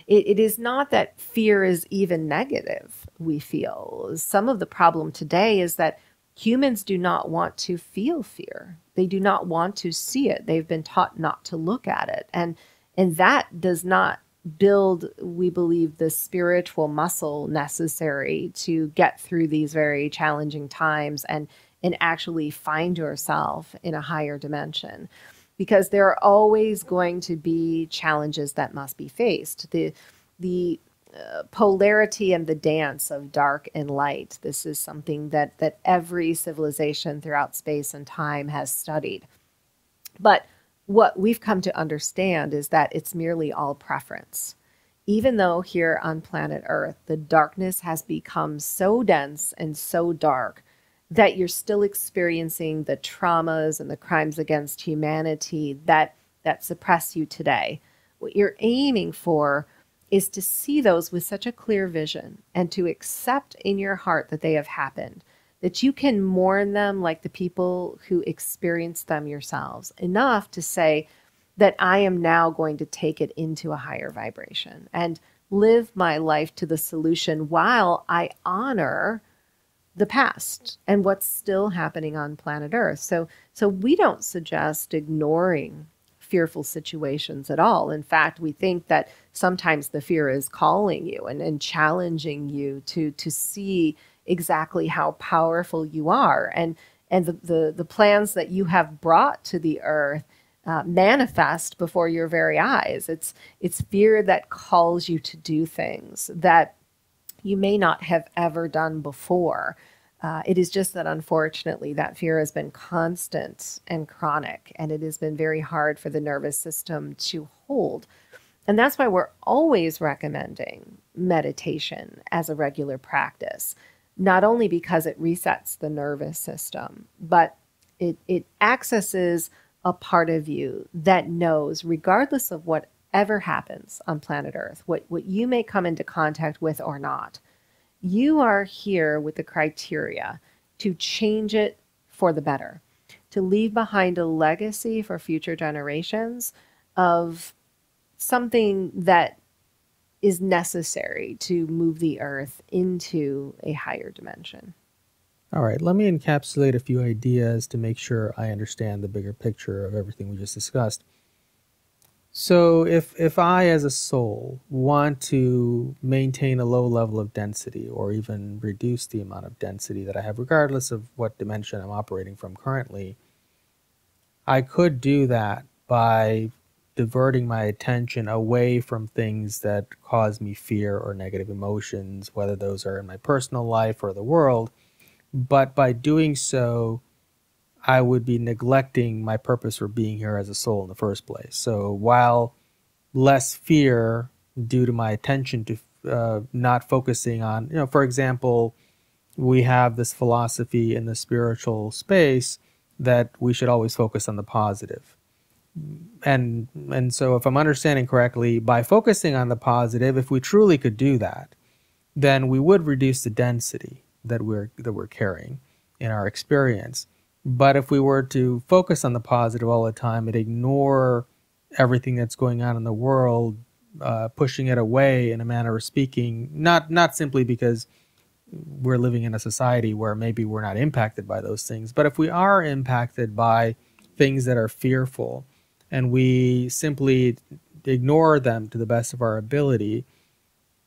It is not that fear is even negative, we feel. Some of the problem today is that humans do not want to feel fear. They do not want to see it. They've been taught not to look at it. And that does not build, we believe, the spiritual muscle necessary to get through these very challenging times and actually find yourself in a higher dimension. Because there are always going to be challenges that must be faced. The polarity and the dance of dark and light. This is something that every civilization throughout space and time has studied. But what we've come to understand is that it's merely all preference. Even though here on planet Earth, the darkness has become so dense and so dark that you're still experiencing the traumas and the crimes against humanity that suppress you today. What you're aiming for is to see those with such a clear vision and to accept in your heart that they have happened, that you can mourn them like the people who experienced them yourselves, enough to say that I am now going to take it into a higher vibration and live my life to the solution while I honor the past and what's still happening on planet Earth. So we don't suggest ignoring fearful situations at all. In fact, we think that sometimes the fear is calling you and challenging you to see exactly how powerful you are, and the plans that you have brought to the earth manifest before your very eyes. It's fear that calls you to do things that you may not have ever done before. It is just that, unfortunately, that fear has been constant and chronic, and it has been very hard for the nervous system to hold. And that's why we're always recommending meditation as a regular practice, not only because it resets the nervous system, but it accesses a part of you that knows, regardless of whatever happens on planet Earth, what you may come into contact with or not, you are here with the criteria to change it for the better, to leave behind a legacy for future generations of something that is necessary to move the earth into a higher dimension. All right, let me encapsulate a few ideas to make sure I understand the bigger picture of everything we just discussed. So if I, as a soul, want to maintain a low level of density or even reduce the amount of density that I have, regardless of what dimension I'm operating from currently, I could do that by diverting my attention away from things that cause me fear or negative emotions, whether those are in my personal life or the world. But by doing so, I would be neglecting my purpose for being here as a soul in the first place. So while less fear due to my attention to not focusing on, for example, we have this philosophy in the spiritual space that we should always focus on the positive. And so if I'm understanding correctly, by focusing on the positive, if we truly could do that, then we would reduce the density that we're carrying in our experience. But if we were to focus on the positive all the time and ignore everything that's going on in the world, pushing it away in a manner of speaking, not simply because we're living in a society where maybe we're not impacted by those things, but if we are impacted by things that are fearful and we simply ignore them to the best of our ability,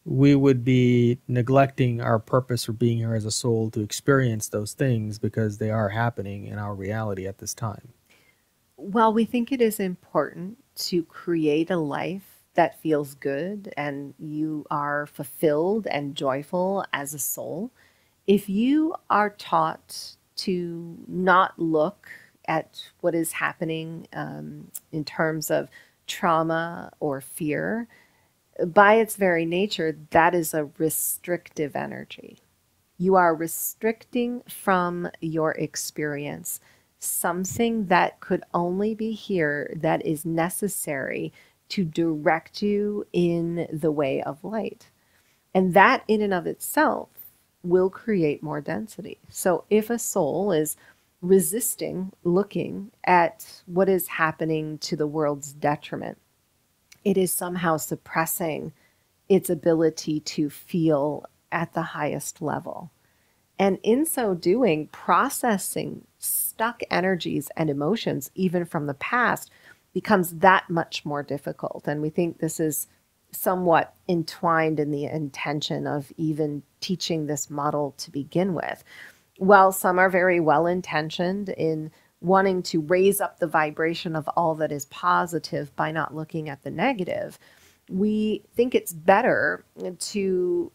we would be neglecting our purpose for being here as a soul to experience those things because they are happening in our reality at this time. Well, we think it is important to create a life that feels good and you are fulfilled and joyful as a soul. If you are taught to not look at what is happening in terms of trauma or fear, by its very nature, that is a restrictive energy. You are restricting from your experience something that could only be here, that is necessary to direct you in the way of light. And that in and of itself will create more density. So if a soul is resisting looking at what is happening to the world's detriment, it is somehow suppressing its ability to feel at the highest level. And in so doing, processing stuck energies and emotions, even from the past, becomes that much more difficult. And we think this is somewhat entwined in the intention of even teaching this model to begin with. While some are very well intentioned in wanting to raise up the vibration of all that is positive by not looking at the negative, we think it's better to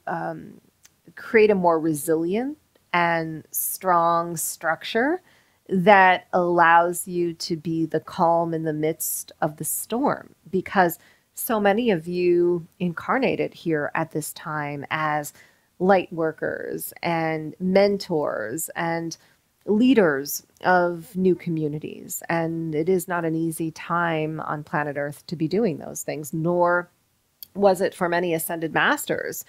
create a more resilient and strong structure that allows you to be the calm in the midst of the storm. Because so many of you incarnated here at this time as light workers and mentors and leaders of new communities. And it is not an easy time on planet Earth to be doing those things, nor was it for many ascended masters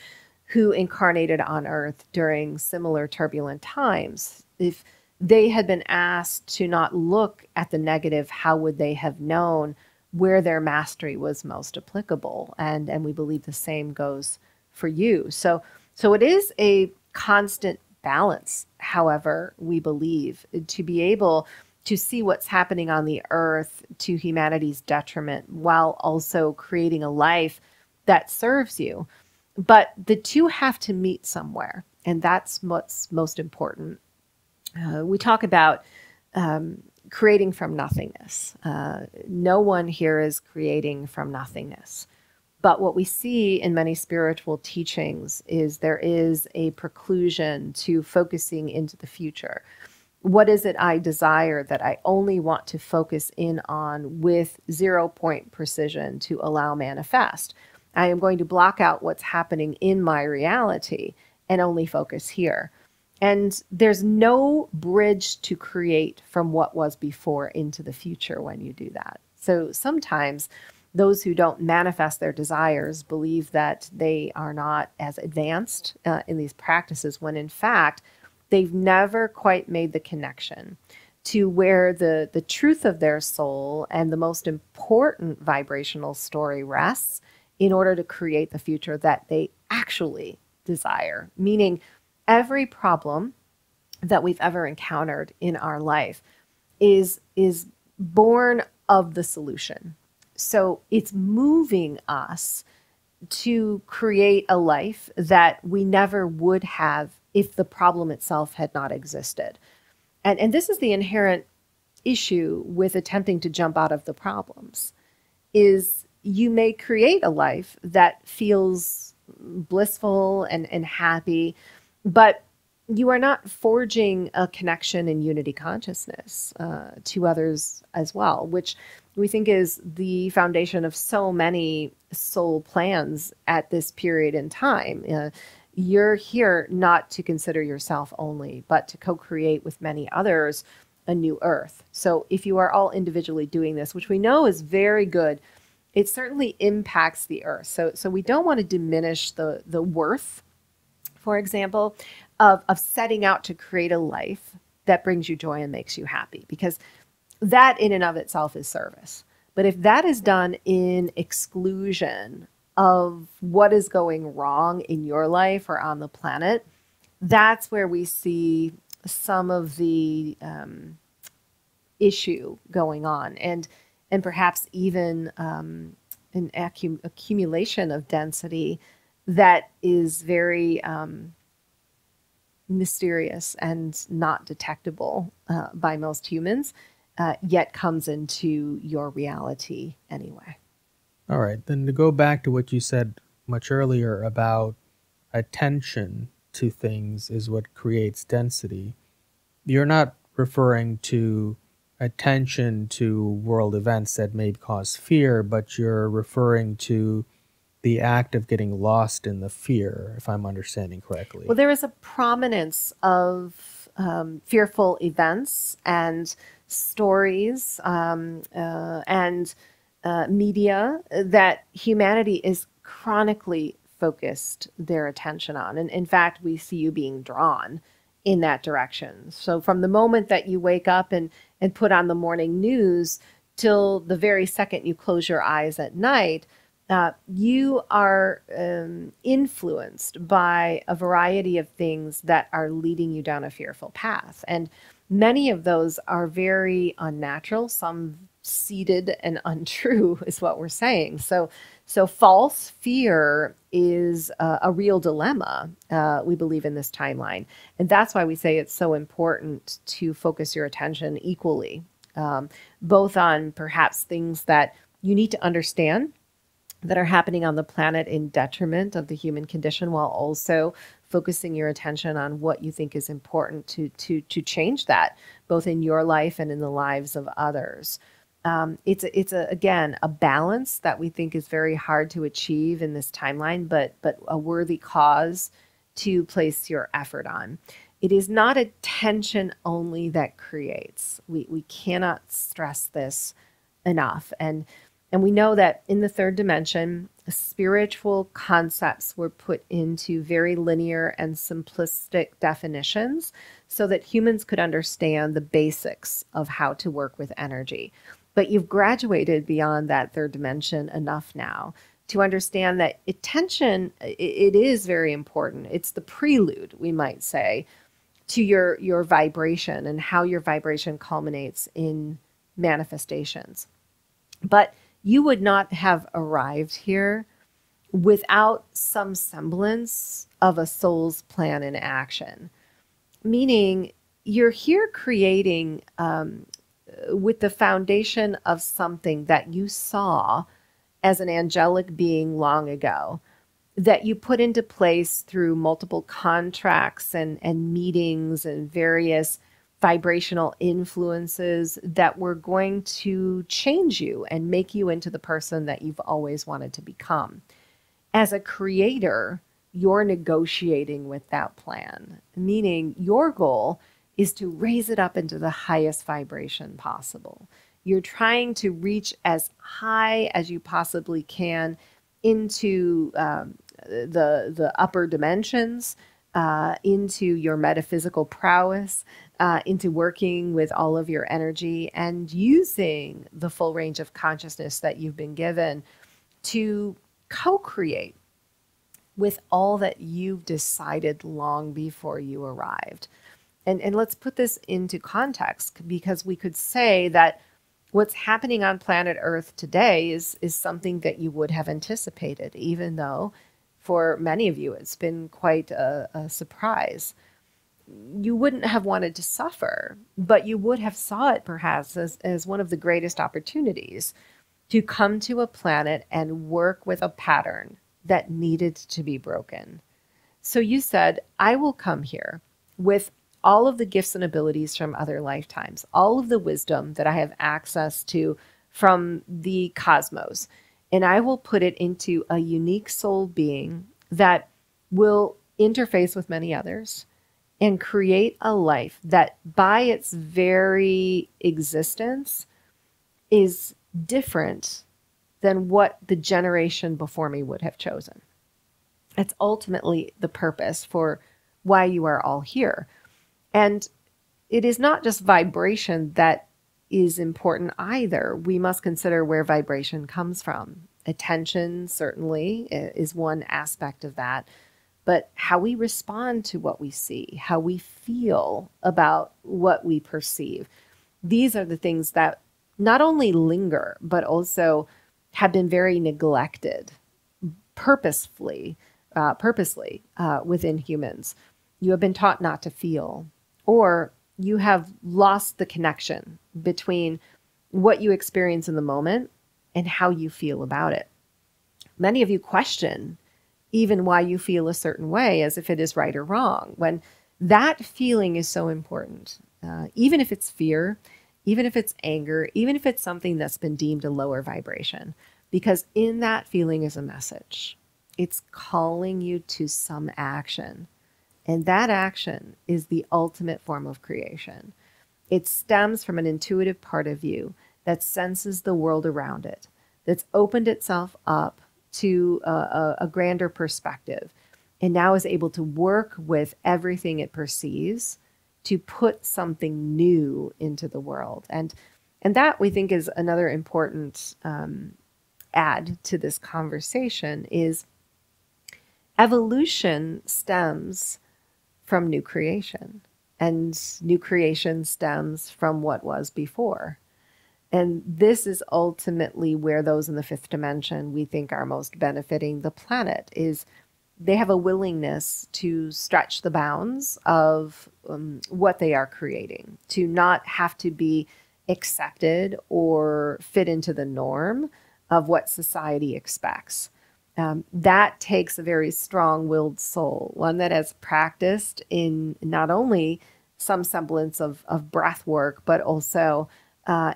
who incarnated on Earth during similar turbulent times. If they had been asked to not look at the negative, how would they have known where their mastery was most applicable? And we believe the same goes for you. So it is a constant balance, however, we believe, to be able to see what's happening on the earth to humanity's detriment while also creating a life that serves you. But the two have to meet somewhere, and that's what's most important. We talk about creating from nothingness. No one here is creating from nothingness. But what we see in many spiritual teachings is there is a preclusion to focusing into the future. What is it I desire that I only want to focus in on with 0-point precision to allow manifest? I am going to block out what's happening in my reality and only focus here. And there's no bridge to create from what was before into the future when you do that. So sometimes those who don't manifest their desires believe that they are not as advanced in these practices, when in fact, they've never quite made the connection to where the truth of their soul and the most important vibrational story rests in order to create the future that they actually desire. Meaning, every problem that we've ever encountered in our life is born of the solution. So it's moving us to create a life that we never would have if the problem itself had not existed. And this is the inherent issue with attempting to jump out of the problems, is you may create a life that feels blissful and happy, but you are not forging a connection in unity consciousness to others as well, which we think is the foundation of so many soul plans at this period in time. You're here not to consider yourself only, but to co-create with many others a new earth. So if you are all individually doing this, which we know is very good, it certainly impacts the earth. So we don't want to diminish the worth, for example, of setting out to create a life that brings you joy and makes you happy, because that in and of itself is service. But if that is done in exclusion of what is going wrong in your life or on the planet, that's where we see some of the issue going on, and perhaps even an accumulation of density that is very mysterious and not detectable by most humans, yet comes into your reality anyway. All right, then to go back to what you said much earlier about attention to things is what creates density, you're not referring to attention to world events that may cause fear, but you're referring to the act of getting lost in the fear, if I'm understanding correctly. Well, there is a prominence of fearful events and stories and media that humanity is chronically focused their attention on. And in fact, we see you being drawn in that direction. So from the moment that you wake up and put on the morning news till the very second you close your eyes at night, you are influenced by a variety of things that are leading you down a fearful path. And many of those are very unnatural, some seated and untrue is what we're saying. So false fear is a real dilemma, we believe, in this timeline. And that's why we say it's so important to focus your attention equally, both on perhaps things that you need to understand that are happening on the planet in detriment of the human condition, while also focusing your attention on what you think is important to change that, both in your life and in the lives of others. It's again a balance that we think is very hard to achieve in this timeline, but a worthy cause to place your effort on. It is not attention only that creates. We cannot stress this enough. And we know that in the third dimension, spiritual concepts were put into very linear and simplistic definitions so that humans could understand the basics of how to work with energy. But you've graduated beyond that third dimension enough now to understand that attention, it is very important. It's the prelude, we might say, to your vibration and how your vibration culminates in manifestations. But you would not have arrived here without some semblance of a soul's plan in action. Meaning, you're here creating with the foundation of something that you saw as an angelic being long ago, that you put into place through multiple contracts and meetings and various vibrational influences that were going to change you and make you into the person that you've always wanted to become. As a creator, you're negotiating with that plan, meaning your goal is to raise it up into the highest vibration possible. You're trying to reach as high as you possibly can into the upper dimensions, into your metaphysical prowess, into working with all of your energy and using the full range of consciousness that you've been given to co-create with all that you've decided long before you arrived. And let's put this into context, because we could say that what's happening on planet Earth today is something that you would have anticipated, even though for many of you it's been quite a surprise. You wouldn't have wanted to suffer, but you would have saw it perhaps as one of the greatest opportunities to come to a planet and work with a pattern that needed to be broken. So you said, I will come here with all of the gifts and abilities from other lifetimes, all of the wisdom that I have access to from the cosmos, and I will put it into a unique soul being that will interface with many others and create a life that by its very existence is different than what the generation before me would have chosen. That's ultimately the purpose for why you are all here. And it is not just vibration that is important either. We must consider where vibration comes from. Attention certainly is one aspect of that, but how we respond to what we see, how we feel about what we perceive. These are the things that not only linger, but also have been very neglected purposely within humans. You have been taught not to feel, or you have lost the connection between what you experience in the moment and how you feel about it. Many of you question even why you feel a certain way, as if it is right or wrong, when that feeling is so important. Even if it's fear, even if it's anger, even if it's something that's been deemed a lower vibration, because in that feeling is a message. It's calling you to some action. And that action is the ultimate form of creation. It stems from an intuitive part of you that senses the world around it, that's opened itself up to a grander perspective, and now is able to work with everything it perceives to put something new into the world. And that, we think, is another important add to this conversation, is evolution stems from new creation, and new creation stems from what was before. And this is ultimately where those in the fifth dimension we think are most benefiting the planet, is they have a willingness to stretch the bounds of what they are creating, to not have to be accepted or fit into the norm of what society expects. That takes a very strong-willed soul, one that has practiced in not only some semblance of breath work, but also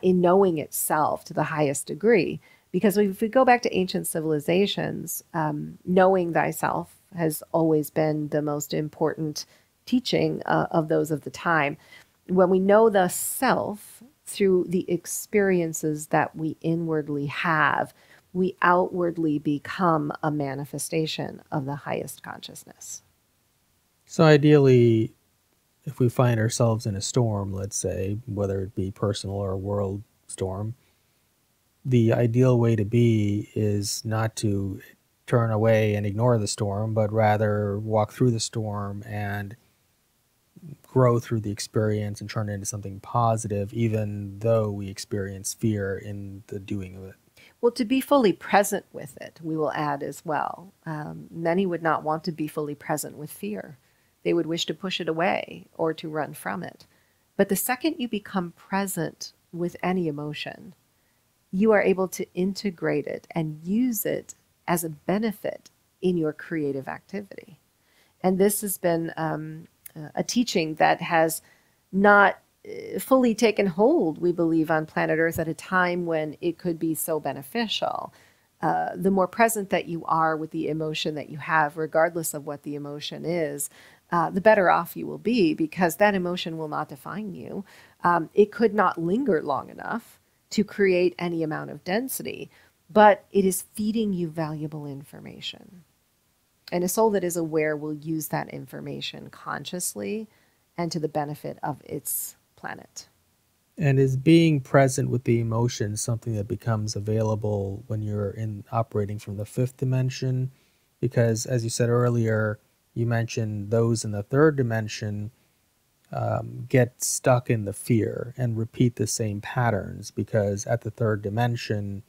in knowing itself to the highest degree. Because if we go back to ancient civilizations, knowing thyself has always been the most important teaching of those of the time. When we know the self through the experiences that we inwardly have, we outwardly become a manifestation of the highest consciousness. So ideally, if we find ourselves in a storm, let's say, whether it be personal or a world storm, the ideal way to be is not to turn away and ignore the storm, but rather walk through the storm and grow through the experience and turn it into something positive, even though we experience fear in the doing of it. Well, to be fully present with it, we will add as well. Many would not want to be fully present with fear. They would wish to push it away or to run from it. But the second you become present with any emotion, you are able to integrate it and use it as a benefit in your creative activity. And this has been a teaching that has not fully taken hold, we believe, on planet Earth at a time when it could be so beneficial. The more present that you are with the emotion that you have, regardless of what the emotion is, the better off you will be, because that emotion will not define you. It could not linger long enough to create any amount of density, but it is feeding you valuable information. And a soul that is aware will use that information consciously and to the benefit of its planet. And is being present with the emotion something that becomes available when you're operating from the fifth dimension? Because as you said earlier, you mentioned those in the third dimension get stuck in the fear and repeat the same patterns, because at the third dimension,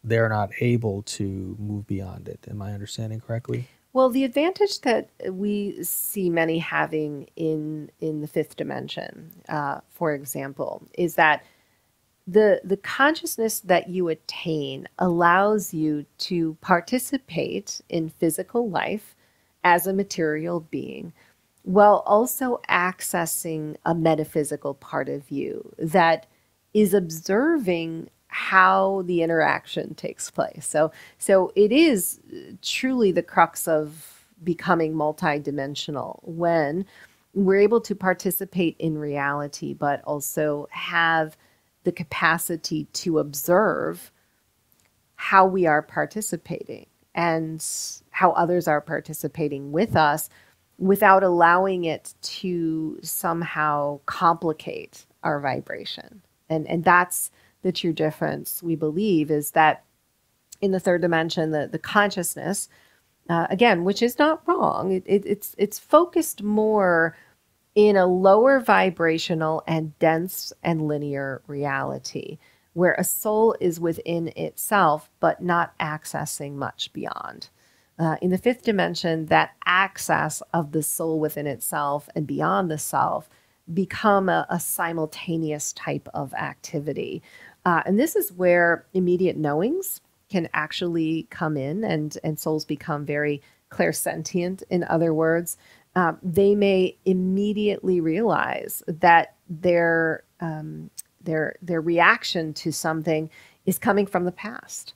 they're not able to move beyond it. Am I understanding correctly? Well, the advantage that we see many having in the fifth dimension, for example, is that the consciousness that you attain allows you to participate in physical life as a material being, while also accessing a metaphysical part of you that is observing how the interaction takes place. So it is truly the crux of becoming multidimensional when we're able to participate in reality, but also have the capacity to observe how we are participating and how others are participating with us, without allowing it to somehow complicate our vibration. And that's the true difference, we believe, is that in the third dimension, the consciousness, again, which is not wrong, it's focused more in a lower vibrational and dense and linear reality, where a soul is within itself, but not accessing much beyond. In the fifth dimension, that access of the soul within itself and beyond the self become a simultaneous type of activity. And this is where immediate knowings can actually come in, and souls become very clairsentient. In other words, they may immediately realize that their their reaction to something is coming from the past,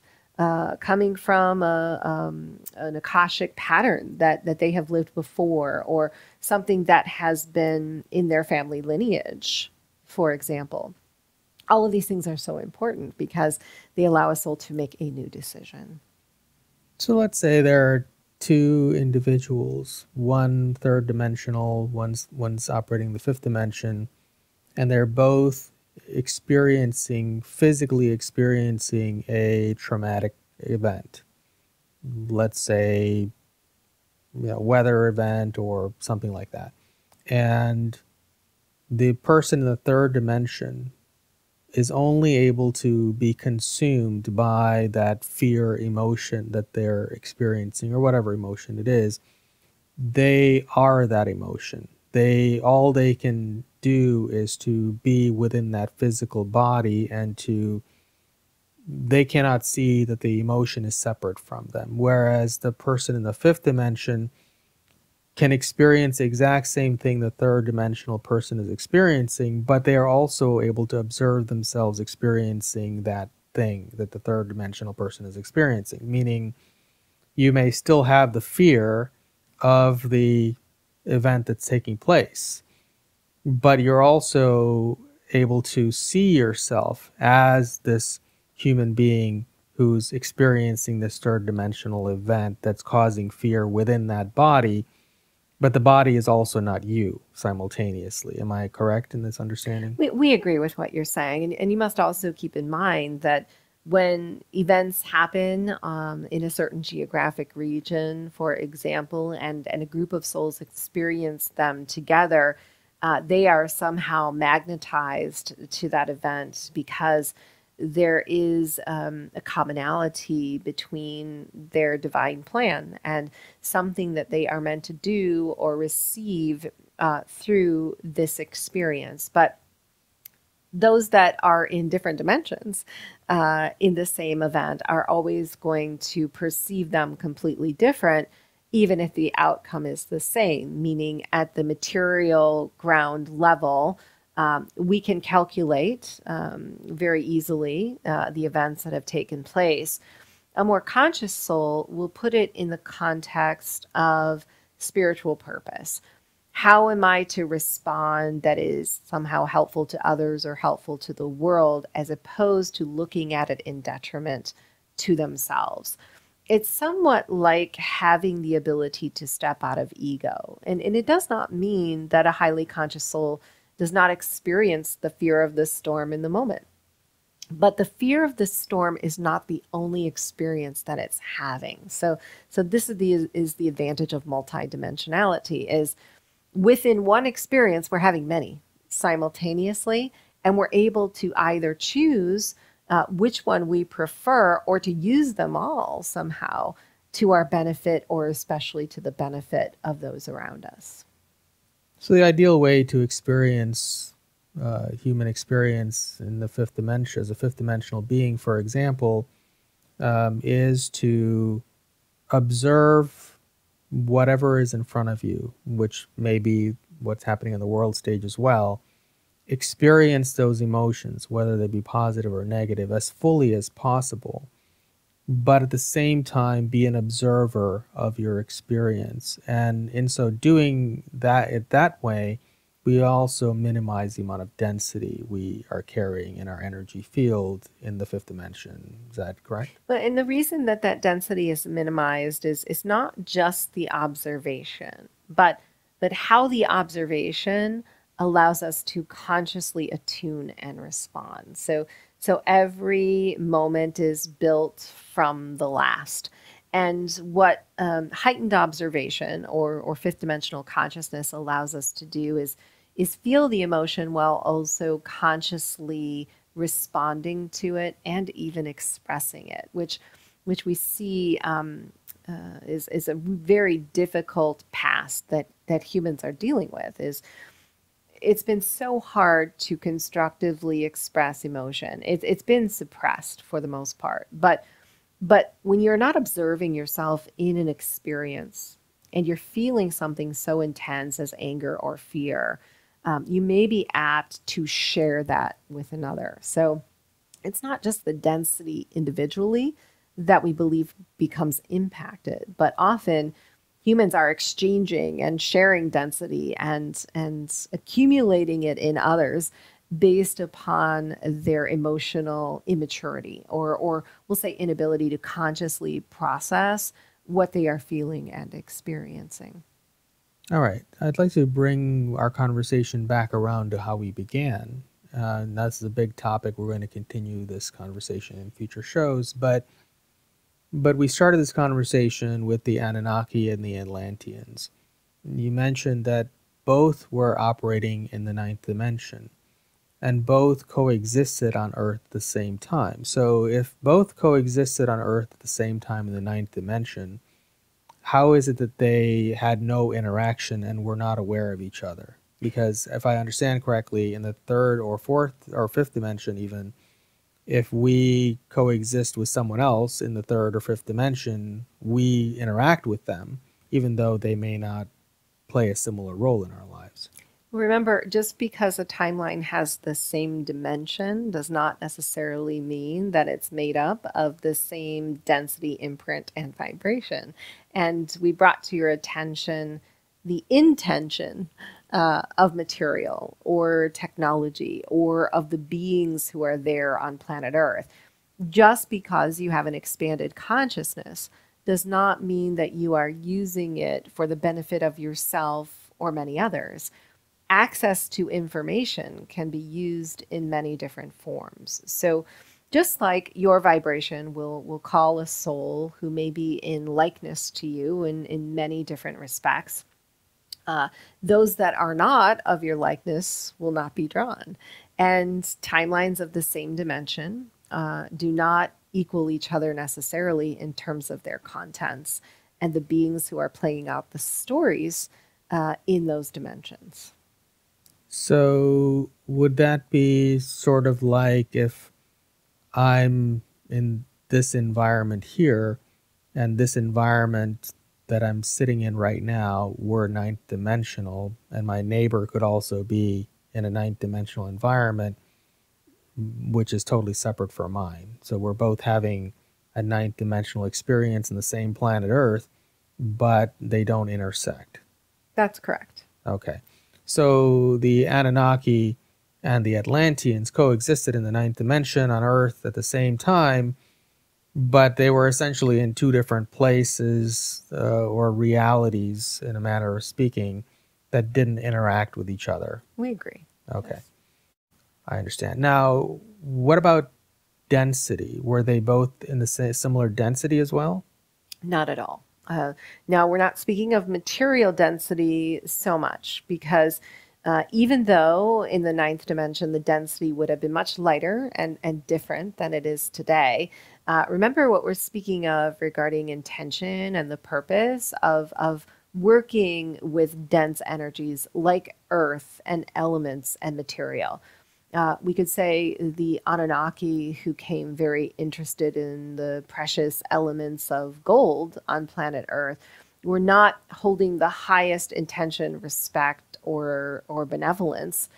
coming from an Akashic pattern that they have lived before, or something that has been in their family lineage, for example. All of these things are so important because they allow a soul to make a new decision. So let's say there are two individuals, one third dimensional, one's operating the fifth dimension, and they're both physically experiencing a traumatic event. Let's say, weather event or something like that. And the person in the third dimension is only able to be consumed by that fear emotion that they're experiencing, or whatever emotion it is. They are that emotion. All they can do is to be within that physical body, and they cannot see that the emotion is separate from them. Whereas the person in the fifth dimension can experience the exact same thing the third dimensional person is experiencing, but they are also able to observe themselves experiencing that thing that the third dimensional person is experiencing. Meaning, you may still have the fear of the event that's taking place, but you're also able to see yourself as this human being who's experiencing this third dimensional event that's causing fear within that body. But the body is also not you simultaneously. Am I correct in this understanding? We agree with what you're saying. And you must also keep in mind that when events happen in a certain geographic region, for example, and a group of souls experience them together, they are somehow magnetized to that event because there is a commonality between their divine plan and something that they are meant to do or receive through this experience. But those that are in different dimensions in the same event are always going to perceive them completely different, even if the outcome is the same, meaning at the material ground level, we can calculate very easily the events that have taken place. A more conscious soul will put it in the context of spiritual purpose. How am I to respond that is somehow helpful to others or helpful to the world, as opposed to looking at it in detriment to themselves? It's somewhat like having the ability to step out of ego. And it does not mean that a highly conscious soul does not experience the fear of the storm in the moment. But the fear of the storm is not the only experience that it's having. So this is the advantage of multidimensionality, is within one experience, we're having many simultaneously, and we're able to either choose which one we prefer, or to use them all somehow to our benefit, or especially to the benefit of those around us. So the ideal way to experience human experience in the fifth dimension, as a fifth dimensional being, for example, is to observe whatever is in front of you, which may be what's happening on the world stage as well. Experience those emotions, whether they be positive or negative, as fully as possible, but at the same time be an observer of your experience. And in so doing that way, we also minimize the amount of density we are carrying in our energy field in the fifth dimension. Is that correct? And the reason that density is minimized is not just the observation, but how the observation allows us to consciously attune and respond. So every moment is built from the last. And what heightened observation or fifth dimensional consciousness allows us to do is feel the emotion while also consciously responding to it and even expressing it, which we see is a very difficult past that humans are dealing with. It's been so hard to constructively express emotion. It's been suppressed for the most part. But when you're not observing yourself in an experience and you're feeling something so intense as anger or fear, you may be apt to share that with another. So it's not just the density individually that we believe becomes impacted, but often humans are exchanging and sharing density and accumulating it in others based upon their emotional immaturity, or we'll say inability to consciously process what they are feeling and experiencing. All right. I'd like to bring our conversation back around to how we began. And that's a big topic. We're going to continue this conversation in future shows, but we started this conversation with the Anunnaki and the Atlanteans. You mentioned that both were operating in the ninth dimension, and both coexisted on Earth at the same time. So if both coexisted on Earth at the same time in the ninth dimension, how is it that they had no interaction and were not aware of each other? Because if I understand correctly, in the third or fourth or fifth dimension even, if we coexist with someone else in the third or fifth dimension, we interact with them, even though they may not play a similar role in our lives. Remember, just because a timeline has the same dimension does not necessarily mean that it's made up of the same density, imprint, and vibration. And we brought to your attention the intention of material or technology or of the beings who are there on planet Earth. Just because you have an expanded consciousness does not mean that you are using it for the benefit of yourself or many others. Access to information can be used in many different forms. So just like your vibration will call a soul who may be in likeness to you in many different respects, those that are not of your likeness will not be drawn. And timelines of the same dimension do not equal each other necessarily in terms of their contents and the beings who are playing out the stories in those dimensions. So would that be sort of like if I'm in this environment here and this environment that I'm sitting in right now were ninth dimensional, and my neighbor could also be in a ninth dimensional environment, which is totally separate from mine. So we're both having a ninth dimensional experience in the same planet Earth, but they don't intersect. That's correct. Okay. So the Anunnaki and the Atlanteans coexisted in the ninth dimension on Earth at the same time, but they were essentially in two different places or realities, in a manner of speaking, that didn't interact with each other. We agree. Okay. Yes. I understand. Now, what about density? Were they both in the similar density as well? Not at all. Now, we're not speaking of material density so much because even though in the ninth dimension the density would have been much lighter and different than it is today, remember what we're speaking of regarding intention and the purpose of working with dense energies like earth and elements and material. We could say the Anunnaki, who came very interested in the precious elements of gold on planet Earth, were not holding the highest intention, respect, or benevolence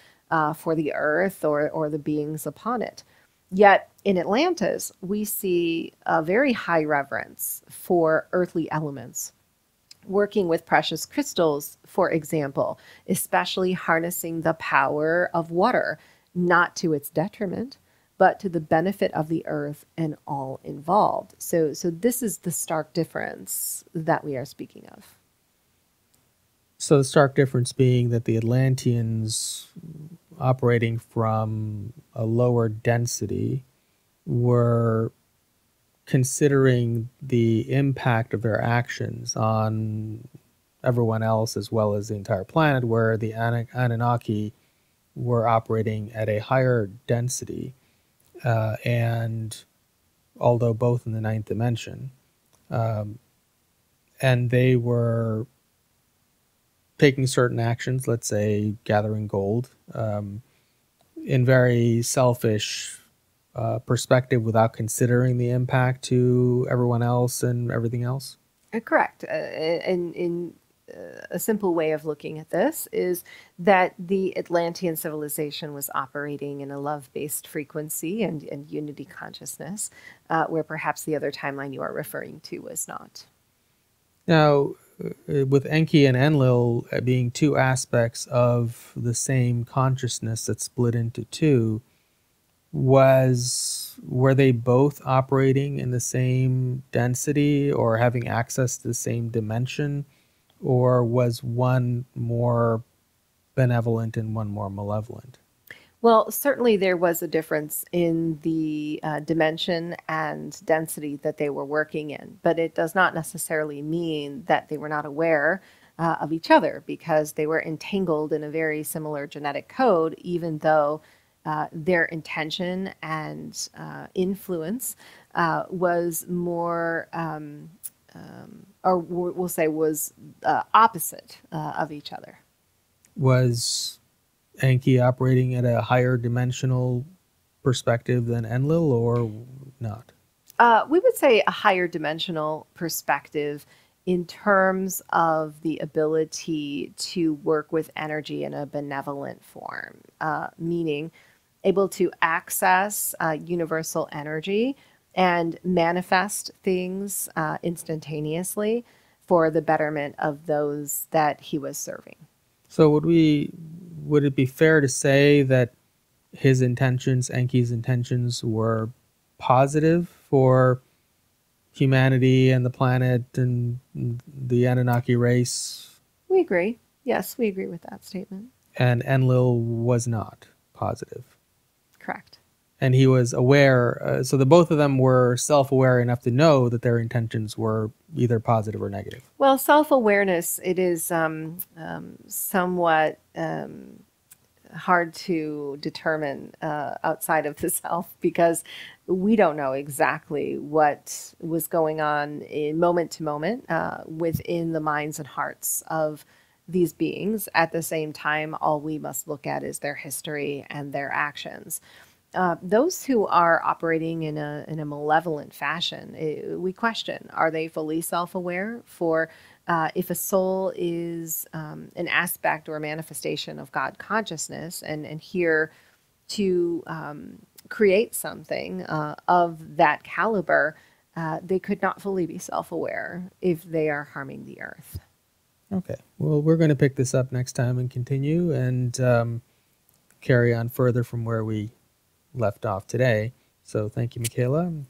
for the earth or the beings upon it. Yet in Atlantis, we see a very high reverence for earthly elements. Working with precious crystals, for example, especially harnessing the power of water, not to its detriment, but to the benefit of the earth and all involved. So this is the stark difference that we are speaking of. So the stark difference being that the Atlanteans, operating from a lower density, were considering the impact of their actions on everyone else as well as the entire planet, where the Anunnaki were operating at a higher density, and although both in the ninth dimension, and they were taking certain actions, let's say gathering gold, in very selfish perspective without considering the impact to everyone else and everything else? Correct. In a simple way of looking at this is that the Atlantean civilization was operating in a love-based frequency and unity consciousness, where perhaps the other timeline you are referring to was not. Now, with Enki and Enlil being two aspects of the same consciousness that split into two, were they both operating in the same density or having access to the same dimension, or was one more benevolent and one more malevolent? Well, certainly there was a difference in the dimension and density that they were working in, but it does not necessarily mean that they were not aware of each other, because they were entangled in a very similar genetic code, even though their intention and influence was more, or we'll say was opposite of each other. Was Enki operating at a higher dimensional perspective than Enlil, or not? We would say a higher dimensional perspective in terms of the ability to work with energy in a benevolent form, meaning able to access universal energy and manifest things instantaneously for the betterment of those that he was serving. So would it be fair to say that his intentions, Enki's intentions, were positive for humanity and the planet and the Anunnaki race? We agree. Yes, we agree with that statement. And Enlil was not positive. Correct. And he was aware, so the both of them were self-aware enough to know that their intentions were either positive or negative. Well, self-awareness, it is somewhat hard to determine outside of the self, because we don't know exactly what was going on in moment to moment within the minds and hearts of these beings. At the same time, all we must look at is their history and their actions. Those who are operating in a malevolent fashion, we question, are they fully self-aware? For if a soul is an aspect or a manifestation of God consciousness and here to create something of that caliber, they could not fully be self-aware if they are harming the earth. Okay. Well, we're going to pick this up next time and continue and carry on further from where we left off today. So thank you, Micheila,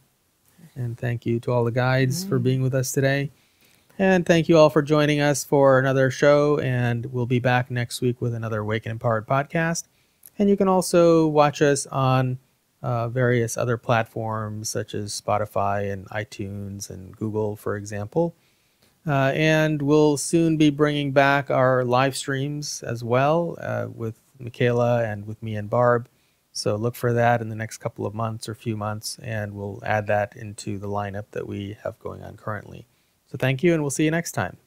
and thank you to all the guides for being with us today. And thank you all for joining us for another show, and we'll be back next week with another Awaken Empowered podcast. And you can also watch us on various other platforms such as Spotify and iTunes and Google, for example. And we'll soon be bringing back our live streams as well with Micheila and with me and Barb. So look for that in the next couple of months or few months, and we'll add that into the lineup that we have going on currently. So thank you, and we'll see you next time.